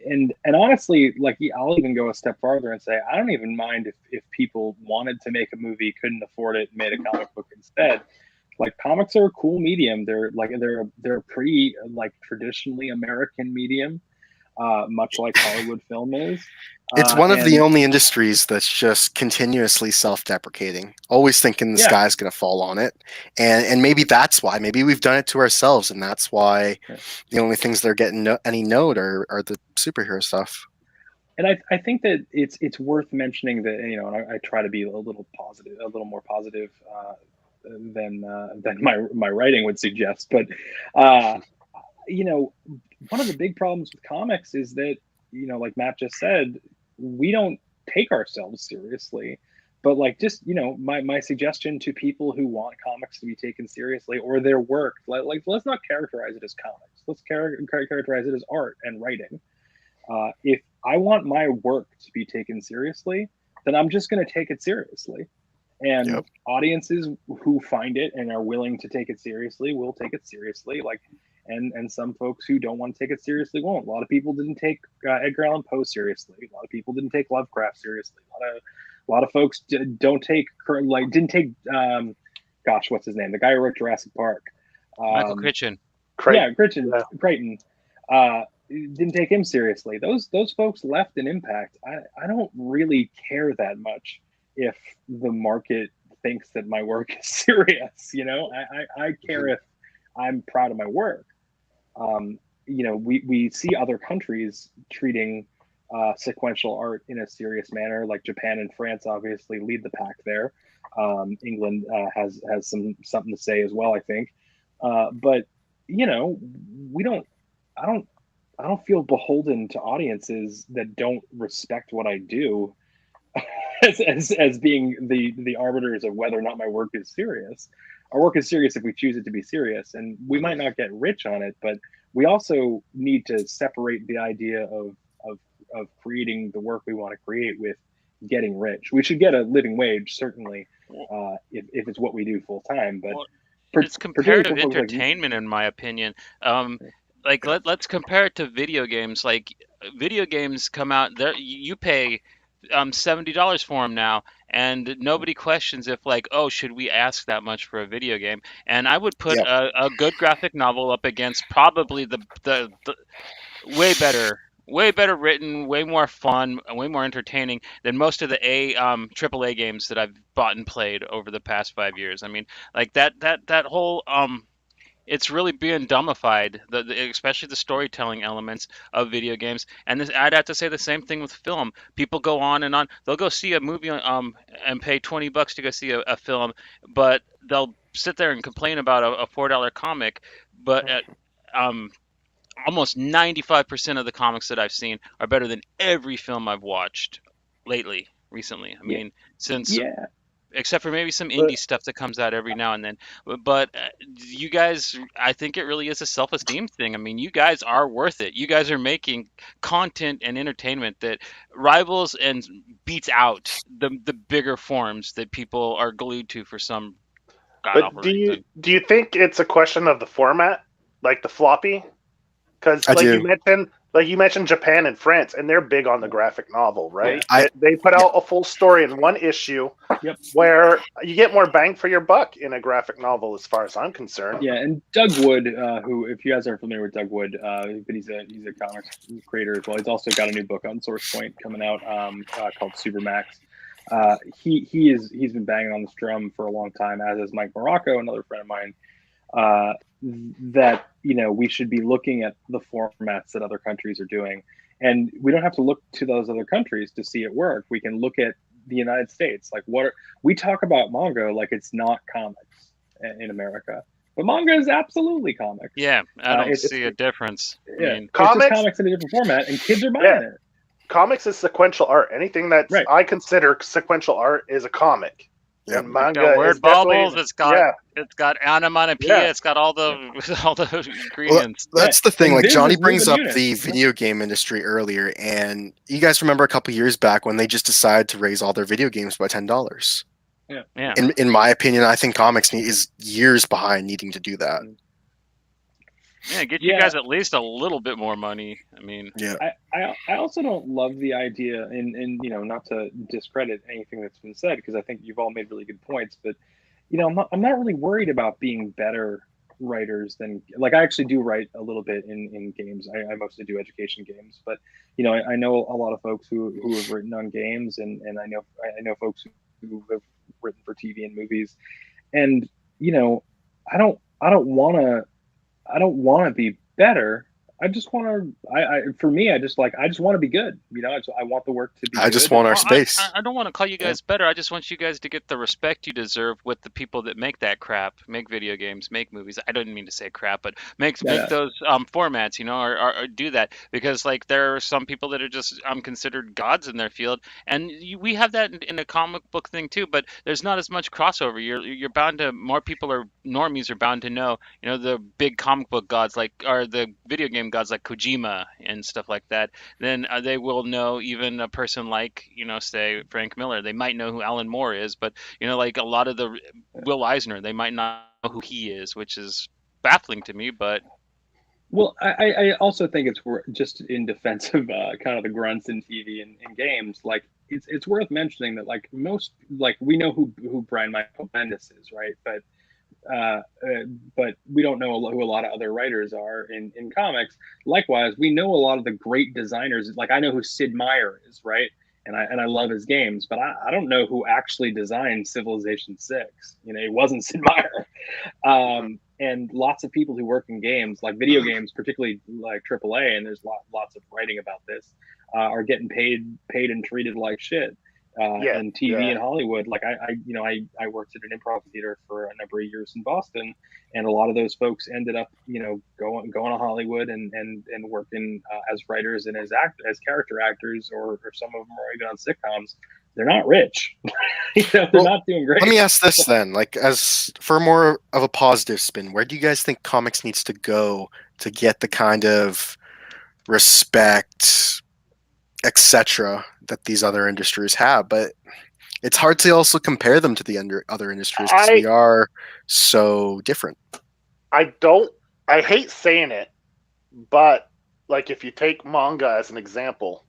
And honestly, like I'll even go a step farther and say I don't even mind if people wanted to make a movie, couldn't afford it, made a comic book instead. Like comics are a cool medium. They're a pretty like traditionally American medium, much like Hollywood film is. It's one of the And only industries that's just continuously self-deprecating, always thinking the yeah, sky's going to fall on it. And maybe that's why. Maybe we've done it to ourselves, and that's why the only things that are getting any note are the superhero stuff. and I think that it's worth mentioning that and I try to be a little positive, a little more positive than my writing would suggest. But uh, one of the big problems with comics is that like Matt just said, we don't take ourselves seriously. But like just my suggestion to people who want comics to be taken seriously or their work, like let's not characterize it as comics. Let's characterize it as art and writing. If I want my work to be taken seriously, then I'm just going to take it seriously. And Yep. audiences who find it and are willing to take it seriously will take it seriously. Like, and some folks who don't want to take it seriously won't. A lot of people didn't take Edgar Allan Poe seriously. A lot of people didn't take Lovecraft seriously. A lot of folks didn't take gosh, what's his name? The guy who wrote Jurassic Park. Michael Um, Crichton. yeah, Crichton. Crichton. Yeah. Crichton. didn't take him seriously. Those folks left an impact. I don't really care that much if the market thinks that my work is serious. I care if I'm proud of my work. We see other countries treating sequential art in a serious manner, like Japan and France obviously lead the pack there. England has something to say as well, I think. But we don't. I don't feel beholden to audiences that don't respect what I do as being the arbiters of whether or not my work is serious. Our work is serious if we choose it to be serious, and we might not get rich on it, but we also need to separate the idea of creating the work we want to create with getting rich. We should get a living wage, certainly, if it's what we do full time. But Well, it's particularly comparative for folks like you, entertainment, in my opinion. Let's compare it to video games. Like video games come out, there you pay $70 for them now, and nobody questions if like, oh, should we ask that much for a video game? And I would put Yep. a good graphic novel up against probably the way better written, way more fun, way more entertaining than most of the AAA games that I've bought and played over the past 5 years. I mean, like that whole it's really being dumbified, especially the storytelling elements of video games. And I'd have to say the same thing with film. People go on and on. They'll go see a movie and pay $20 to go see a film, but they'll sit there and complain about a $4 comic. But um, almost 95% of the comics that I've seen are better than every film I've watched recently. I mean, since yeah. except for maybe some But indie stuff that comes out every now and then. But you guys, I think it really is a self-esteem thing. I mean, you guys are worth it. You guys are making content and entertainment that rivals and beats out the bigger forms that people are glued to for some god but awful do reason. you think it's a question of the format, like the floppy? Because I do. like you mentioned Japan and France, and they're big on the graphic novel, right? I They put yeah, out a full story in one issue, Yep. where you get more bang for your buck in a graphic novel, as far as I'm concerned. Yeah, and Doug Wood, who, if you guys aren't familiar with Doug Wood, but he's a comics creator as well. He's also got a new book on Source Point coming out called Supermax. He's been banging on this drum for a long time, as is Mike Morocco, another friend of mine. That we should be looking at the formats that other countries are doing, and we don't have to look to those other countries to see it work. We can look at the United States. Like, we talk about manga like it's not comics in America, but manga is absolutely comics. Yeah, I don't It's see a difference. I yeah, mean, it's just Comics, comics in a different format, and kids are buying yeah, it. comics is sequential art. Anything that Right. I consider sequential art is a comic, Yep. and it's manga got is word definitely bubbles. It's got onomatopoeia. yeah. It's got all the well, ingredients. that's the thing. And Like Viz Johnny is brings moving up the units. video game industry earlier, and you guys remember a couple years back when they just decided to raise all their video games by $10. Yeah. In my opinion, I think comics is years behind needing to do that. Yeah, get you guys at least a little bit more money. I mean, Yeah. I also don't love the idea, and not to discredit anything that's been said, because I think you've all made really good points, but I'm not really worried about being better writers than, like, I actually do write a little bit in games. I mostly do education games, but I know a lot of folks who have written on games, and I know folks who have written for TV and movies, and I don't want to be better. I just want to. For me, I just want to be good. I want the work to be. I just good. want our well, space. I don't want to call you guys better. I just want you guys to get the respect you deserve with the people that make that crap, make video games, make movies. I didn't mean to say crap, but make those formats, or do that, because like there are some people that are just considered gods in their field, and we have that in a comic book thing too. But there's not as much crossover. You're bound to, more people are normies are bound to know, the big comic book gods or the video game gods like Kojima and stuff like that. Then they will know even a person like, say Frank Miller. They might know who Alan Moore is, but like a lot of the Will Eisner, they might not know who he is, which is baffling to me. But well, I also think it's just in defense of kind of the grunts in TV and games. Like, it's worth mentioning that, like, we know who Brian Michael Bendis is, right? But but we don't know who a lot of other writers are in comics. Likewise, we know a lot of the great designers. Like I know who Sid Meier is, right? And I love his games, but I don't know who actually designed Civilization 6. You know, it wasn't Sid Meier. And lots of people who work in games, like video games, particularly like AAA, and there's lots of writing about this, are getting paid and treated like shit. In TV and Hollywood. Like I worked at an improv theater for a number of years in Boston, and a lot of those folks ended up, going to Hollywood and working as writers and as character actors, or some of them are even on sitcoms. They're not rich. They're not doing great. Let me ask this then, like, as for more of a positive spin, where do you guys think comics needs to go to get the kind of respect, etc., that these other industries have? But it's hard to also compare them to the other industries because we are so different. I hate saying it, but like if you take manga as an example,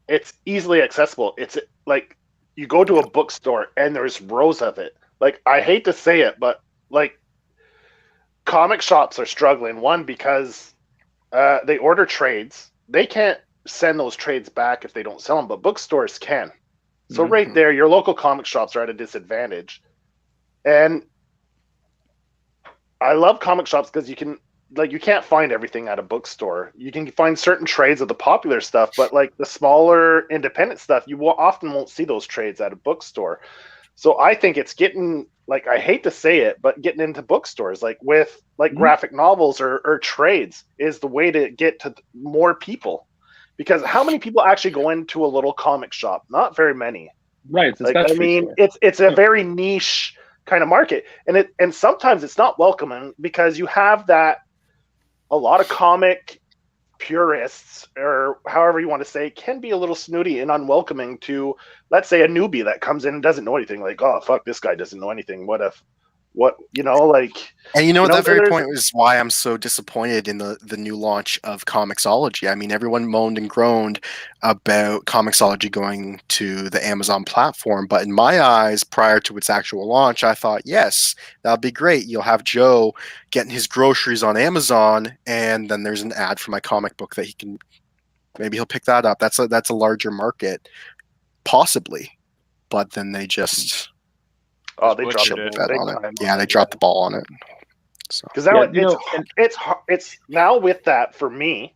it's easily accessible. It's like you go to a bookstore and there's rows of it. Like I hate to say it, but like comic shops are struggling. One, because they order trades. They can't send those trades back if they don't sell them, but bookstores can. So right there, your local comic shops are at a disadvantage. And I love comic shops because you can't find everything at a bookstore. You can find certain trades of the popular stuff, but like the smaller independent stuff, you often won't see those trades at a bookstore. So I think it's getting, like, I hate to say it, but getting into bookstores, like with like graphic novels or trades, is the way to get to more people. Because how many people actually go into a little comic shop? Not very many. Right. Like, I mean, it's a very niche kind of market, and sometimes it's not welcoming because you have that a lot of comic purists, or however you want to say, can be a little snooty and unwelcoming to, let's say, a newbie that comes in and doesn't know anything. Like, oh fuck, this guy doesn't know anything. And that very point is why I'm so disappointed in the new launch of Comixology. I mean, everyone moaned and groaned about Comixology going to the Amazon platform, but in my eyes, prior to its actual launch, I thought, yes, that'll be great. You'll have Joe getting his groceries on Amazon, and then there's an ad for my comic book that he'll pick that up. That's a larger market, possibly, but then they just. Oh, they dropped it. Yeah, they dropped the ball on it. Because now it's now with that, for me,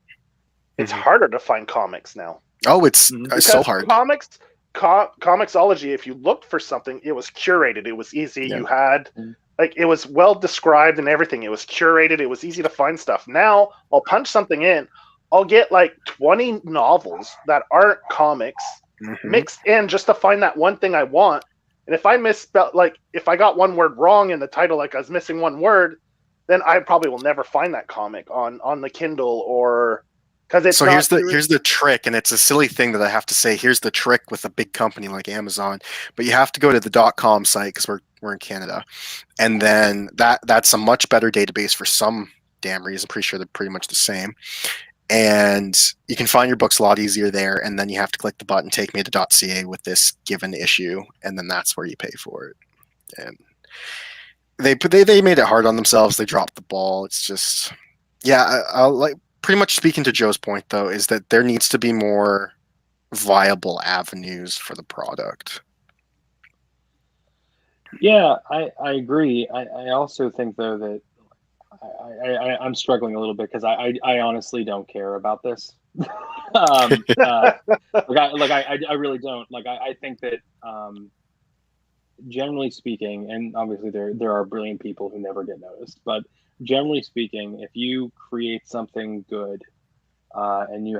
it's harder to find comics now. Oh, it's so hard. Comixology, if you looked for something, it was curated. It was easy. Yeah. You had it was well described and everything. It was curated. It was easy to find stuff. Now I'll punch something in. I'll get like 20 novels that aren't comics mixed in just to find that one thing I want. And if I misspell, like if I got one word wrong in the title, like I was missing one word, then I probably will never find that comic on the Kindle, or because it's. So here's the trick, and it's a silly thing that I have to say. Here's the trick with a big company like Amazon, but you have to go to the .com site because we're in Canada, and then that's a much better database for some damn reason. Pretty sure they're pretty much the same. And you can find your books a lot easier there, and then you have to click the button, take me to .ca with this given issue, and then that's where you pay for it. And they made it hard on themselves. They dropped the ball. It's just, I'll like pretty much speaking to Joe's point though, is that there needs to be more viable avenues for the product. Yeah, I agree. I also think though that I'm struggling a little bit because I honestly don't care about this. I really don't. Like I think that generally speaking, and obviously there are brilliant people who never get noticed, but generally speaking, if you create something good and you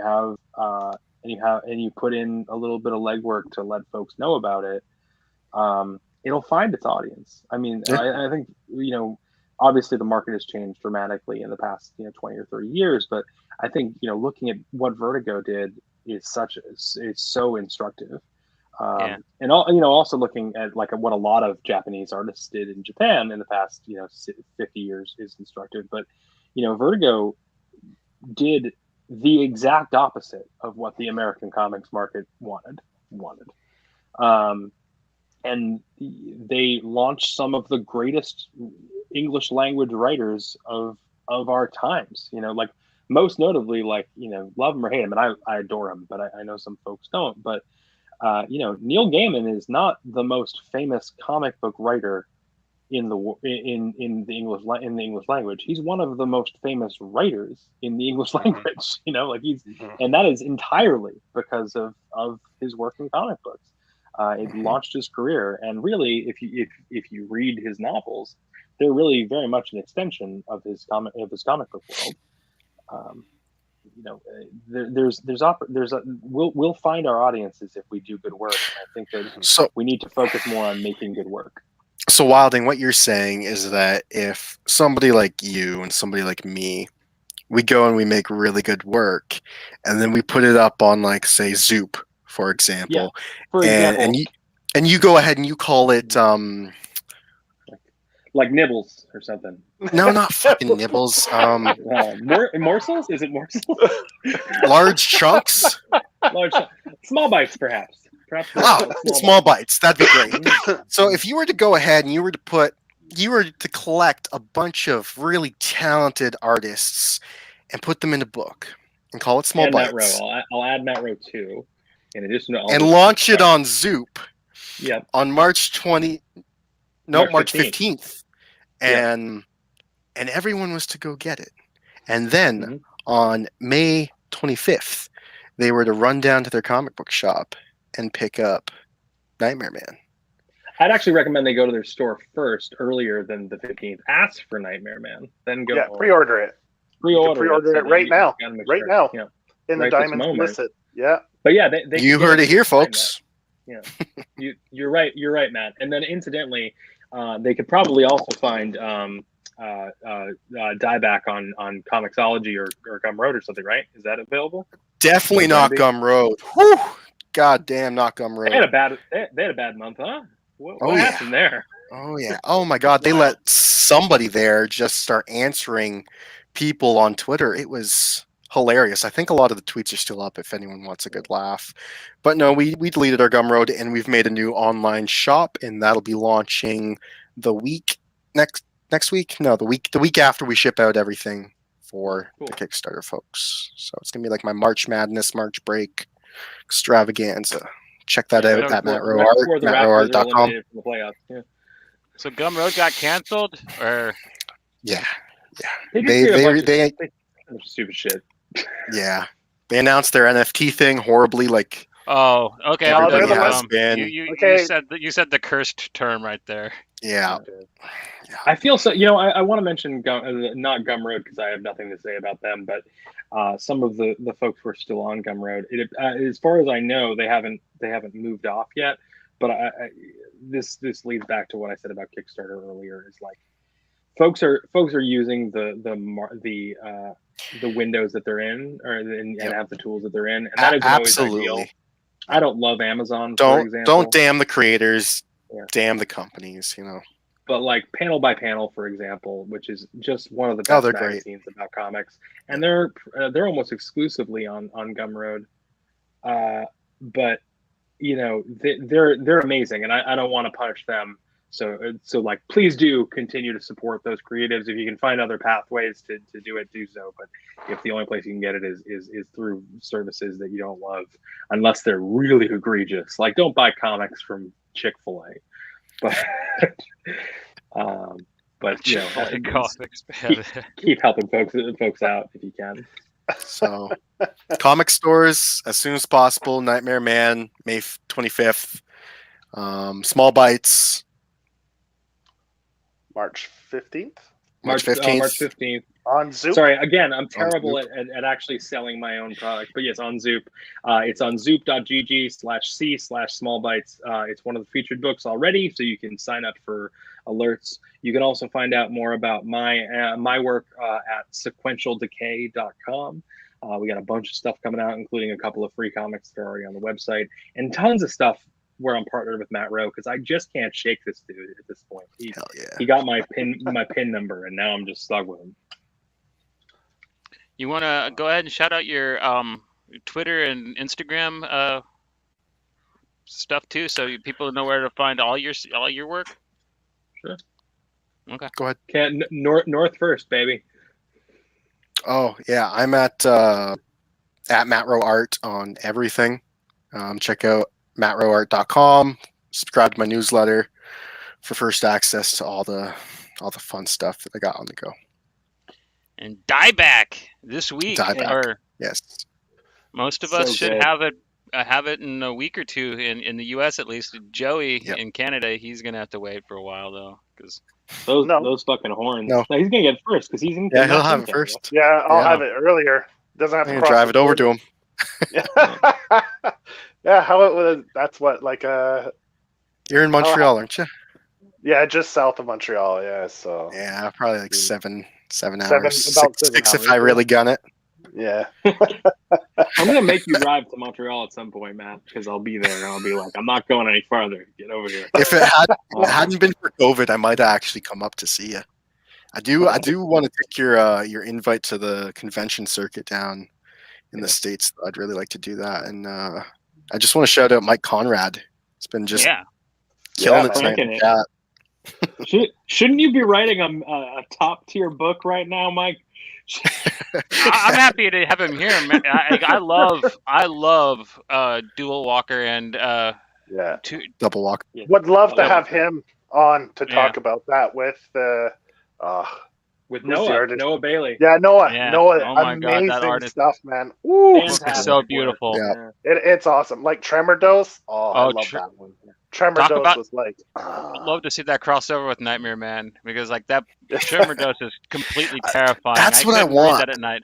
put in a little bit of legwork to let folks know about it, it'll find its audience. I mean, I think obviously the market has changed dramatically in the past 20 or 30 years, but I think looking at what Vertigo did is so instructive. And also looking at like what a lot of Japanese artists did in Japan in the past 50 years is instructive. But Vertigo did the exact opposite of what the American comics market wanted. And they launched some of the greatest English language writers of our times. Like most notably, like love him or hate him, and I adore him, but I know some folks don't. But Neil Gaiman is not the most famous comic book writer in the English language. He's one of the most famous writers in the English language. Like and that is entirely because of his work in comic books. It launched his career, and really, if you read his novels, they're really very much an extension of his comic book world. We'll find our audiences if we do good work. I think that we need to focus more on making good work. So Wilding, what you're saying is that if somebody like you and somebody like me, we go and we make really good work, and then we put it up on, like, say, Zoop, for example, and you go ahead and you call it like Nibbles or something. No, not fucking Nibbles. Morsels? Is it morsels? Large chunks. Small bites, perhaps. Small bites. That'd be great. So if you were to go ahead and you were to collect a bunch of really talented artists and put them in a book and call it Small Bites. Matt Rowe. I'll add Matt Rowe too, in addition to all. And launch it on Zoop. Yep. On March 15th. And everyone was to go get it. And then on May 25th, they were to run down to their comic book shop and pick up Nightmare Man. I'd actually recommend they go to their store first, earlier than the 15th. Ask for Nightmare Man, then go. Yeah, pre-order it. Pre-order it right now. Right now. Yeah. In the Diamond Illicit. Yeah. But yeah, they you heard it here, folks. Yeah. You're right. You're right, Matt. And then incidentally, they could probably also find Dieback on Comixology or Gumroad or something, right? Is that available? Definitely not Gumroad. Whew! God damn, not Gumroad. They had a bad month, huh? What happened there? Oh yeah. Oh my God. They let somebody there just start answering people on Twitter. It was hilarious. I think a lot of the tweets are still up if anyone wants a good laugh. But no, we deleted our Gumroad and we've made a new online shop, and that'll be launching the week next week. No, the week after we ship out everything for the Kickstarter folks. So it's gonna be like my March Madness, March break extravaganza. Check that out at Matt Rowe Art, mattrowart.com. Yeah. So Gumroad got canceled, or yeah. They stupid shit. Yeah, they announced their NFT thing horribly. Like, oh, okay. Everybody has been. You said the cursed term right there. Yeah. I feel so. I want to mention not Gumroad because I have nothing to say about them, but some of the folks who are still on Gumroad. As far as I know, they haven't moved off yet. But this leads back to what I said about Kickstarter earlier. Is like folks are using the windows that they're in, and have the tools that they're in, and that isn't always ideal. I don't love Amazon. For example. Don't damn the creators. Yeah. Damn the companies. But like Panel by Panel, for example, which is just one of the best magazines about comics, and they're almost exclusively on Gumroad. But they're amazing, and I don't want to punish them. So like, please do continue to support those creatives. If you can find other pathways to do it, do so. But if the only place you can get it is through services that you don't love, unless they're really egregious, like don't buy comics from Chick-fil-A. But keep helping folks out if you can. So, comic stores as soon as possible. Nightmare Man, May 25th. Small Bites, March 15th. March 15th. March 15th. On Zoop. Sorry, again, I'm terrible at actually selling my own product, but yes, on Zoop. It's on zoop.gg/c/smallbites. It's one of the featured books already, so you can sign up for alerts. You can also find out more about my work at sequentialdecay.com. We got a bunch of stuff coming out, including a couple of free comics that are already on the website, and tons of stuff where I'm partnered with Matt Rowe, because I just can't shake this dude at this point. He got my pin number, and now I'm just stuck with him. You want to go ahead and shout out your Twitter and Instagram stuff too, so people know where to find all your work? Sure. Okay. Go ahead. Can't north first, baby. Oh yeah, I'm at Matt Rowe Art on everything. Check out mattroweart.com. Subscribe to my newsletter for first access to all the fun stuff that I got on the go. And Dieback this week, Dieback. or Yes. most of So us should good. have it in a week or two in the U.S. at least. Joey Yep. in Canada, he's gonna have to wait for a while though, because Those fucking horns. No. He's gonna get it first because he's in. Yeah, he'll Matt's have in it Canada. first. Yeah, I'll Yeah. have it earlier. Doesn't have I'm to gonna cross drive the it over to border. him. Yeah, how it was. That's what You're in Montreal, aren't you? yeah, just south of Montreal. Yeah, so Yeah, probably like seven Seven- hours. about Six 7 if hours, I yeah. really gun it. yeah. I'm gonna make you drive to Montreal at some point, Matt, because I'll be there and I'll be like, I'm not going any farther. Get over here. If it hadn't been for COVID, I might have actually come up to see you. I do want to take your invite to the convention circuit down in the States. I'd really like to do that. And I just want to shout out Mike Conrad. It's been just yeah. killing Yeah, it tonight in man. the chat. Shouldn't you be writing a top tier book right now, Mike? I'm happy to have him here. I love Dual Walker and Yeah. Double walk. Would love to Yeah. have him on to Yeah. talk about that with With Who's the artist? Noah Bailey. yeah, Noah. Yeah. Noah, Oh my God, amazing that artist. stuff, man. Ooh, Fantastic so work. beautiful. Yeah. it's awesome. Like Tremor Dose. Oh, I Oh, love that one. Tremor Talk Dose about- was like. I'd love to see that crossover with Nightmare Man, because like that Tremor Dose is completely terrifying. That's what I couldn't read want. that at night.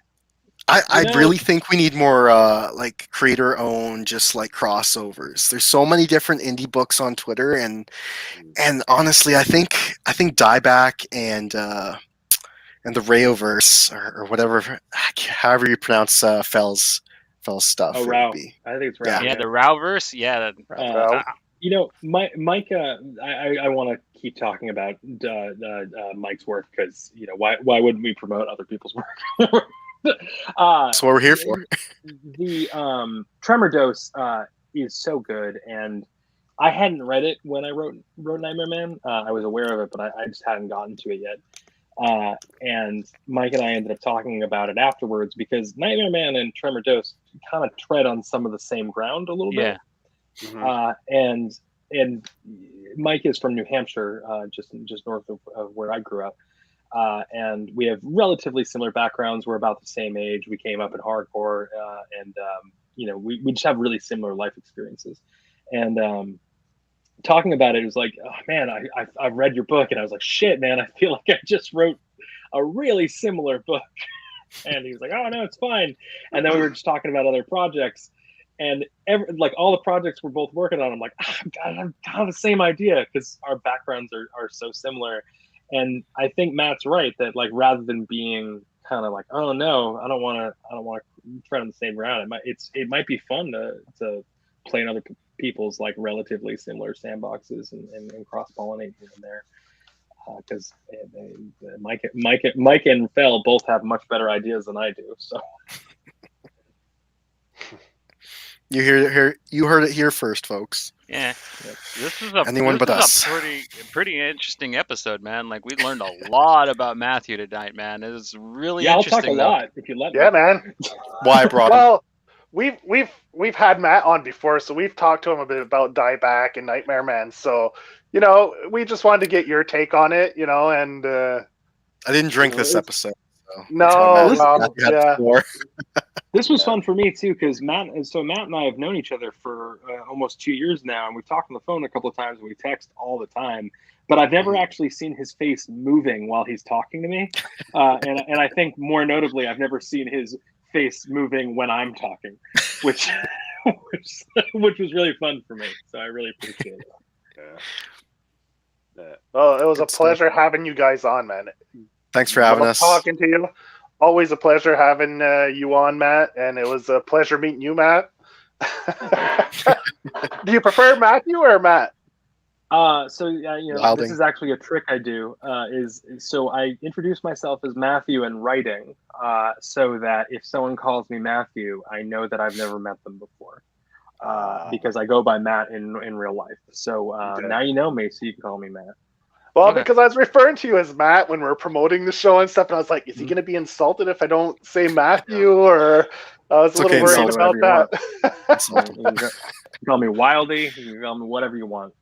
I know- really think we need more like creator owned, just like crossovers. There's so many different indie books on Twitter, and honestly, I think Dieback and the Rayoverse or whatever, however you pronounce Fell's stuff. Oh, it Rao. would be. I think it's Yeah. Rao. Yeah, the Rowverse. Yeah, Rao. Mike, I want to keep talking about Mike's work because why wouldn't we promote other people's work? That's what we're here for. The Tremor Dose is so good, and I hadn't read it when I wrote Nightmare Man. I was aware of it, but I just hadn't gotten to it yet. And Mike and I ended up talking about it afterwards because Nightmare Man and Tremor Dose kind of tread on some of the same ground a little bit. yeah. And Mike is from New Hampshire, just north of where I grew up. And we have relatively similar backgrounds. We're about the same age. We came up in hardcore, and we just have really similar life experiences. And talking about it was like, oh man, I've read your book, and I was like, shit, man, I feel like I just wrote a really similar book. And he was like, oh no, it's fine. And then we were just talking about other projects, and all the projects we're both working on, I'm like, I'm kind of the same idea because our backgrounds are so similar. And I think Matt's right that like rather than being kind of like, oh no, I don't want to tread on the same ground. It might be fun to play in other people's like relatively similar sandboxes and cross pollinate here and there. Because Mike and Fell both have much better ideas than I do. So You heard it here first, folks. Yeah, this is Anyone but us. a pretty interesting episode, man. Like we learned a lot about Matthew tonight, man. It was really I'll interesting. talk a lot if you let me. Yeah, man. Why I brought him. Well, we've had Matt on before, so we've talked to him a bit about Dieback and Nightmare Man. So we just wanted to get your take on it, and I didn't drink this episode. So No, that's why Matthew had yeah. 4. This was fun for me too because Matt and I have known each other for almost 2 years now, and we've talked on the phone a couple of times, and we text all the time. But I've never actually seen his face moving while he's talking to me, and I think more notably, I've never seen his face moving when I'm talking, which was really fun for me. So I really appreciate it. Yeah. Well, it was Good a pleasure having you guys on, man. Thanks for having Love us. talking to you. Always a pleasure having you on, Matt, and it was a pleasure meeting you, Matt. Do you prefer Matthew or Matt? Wilding. This is actually a trick I do. So I introduce myself as Matthew in writing, so that if someone calls me Matthew, I know that I've never met them before, because I go by Matt in real life. So Okay. now you know me, so you can call me Matt. Well, Okay. because I was referring to you as Matt when we are promoting the show and stuff, and I was like, is he going to be insulted if I don't say Matthew? Or I was a It's little okay, You can call worried me insult whatever about you want. that. You can call me Wildy. You can call me whatever you want.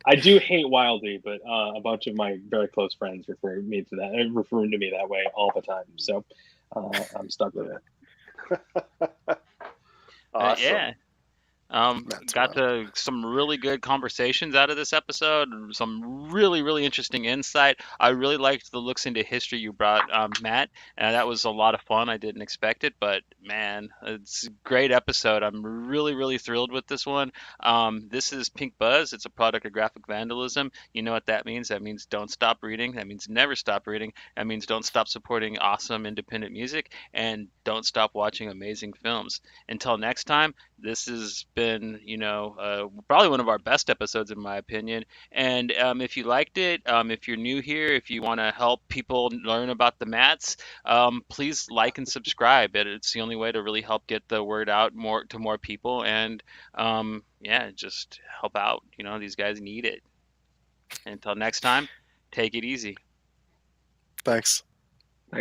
I do hate Wildy, but a bunch of my very close friends refer to me that way all the time. So I'm stuck with it. Awesome. Yeah. Matt Got Rowe. to some really good conversations out of this episode, some really, really interesting insight. I really liked the looks into history you brought, Matt, and that was a lot of fun. I didn't expect it, but man, it's a great episode. I'm really, really thrilled with this one. This is Pink Buzz. It's a product of graphic vandalism. You know what that means? That means don't stop reading. That means never stop reading. That means don't stop supporting awesome independent music, and don't stop watching amazing films. Until next time, this has been, probably one of our best episodes, in my opinion. And if you liked it, if you're new here, if you want to help people learn about the mats, please like and subscribe. It's the only way to really help get the word out more to more people. And yeah, just help out. These guys need it. Until next time, take it easy. Thanks.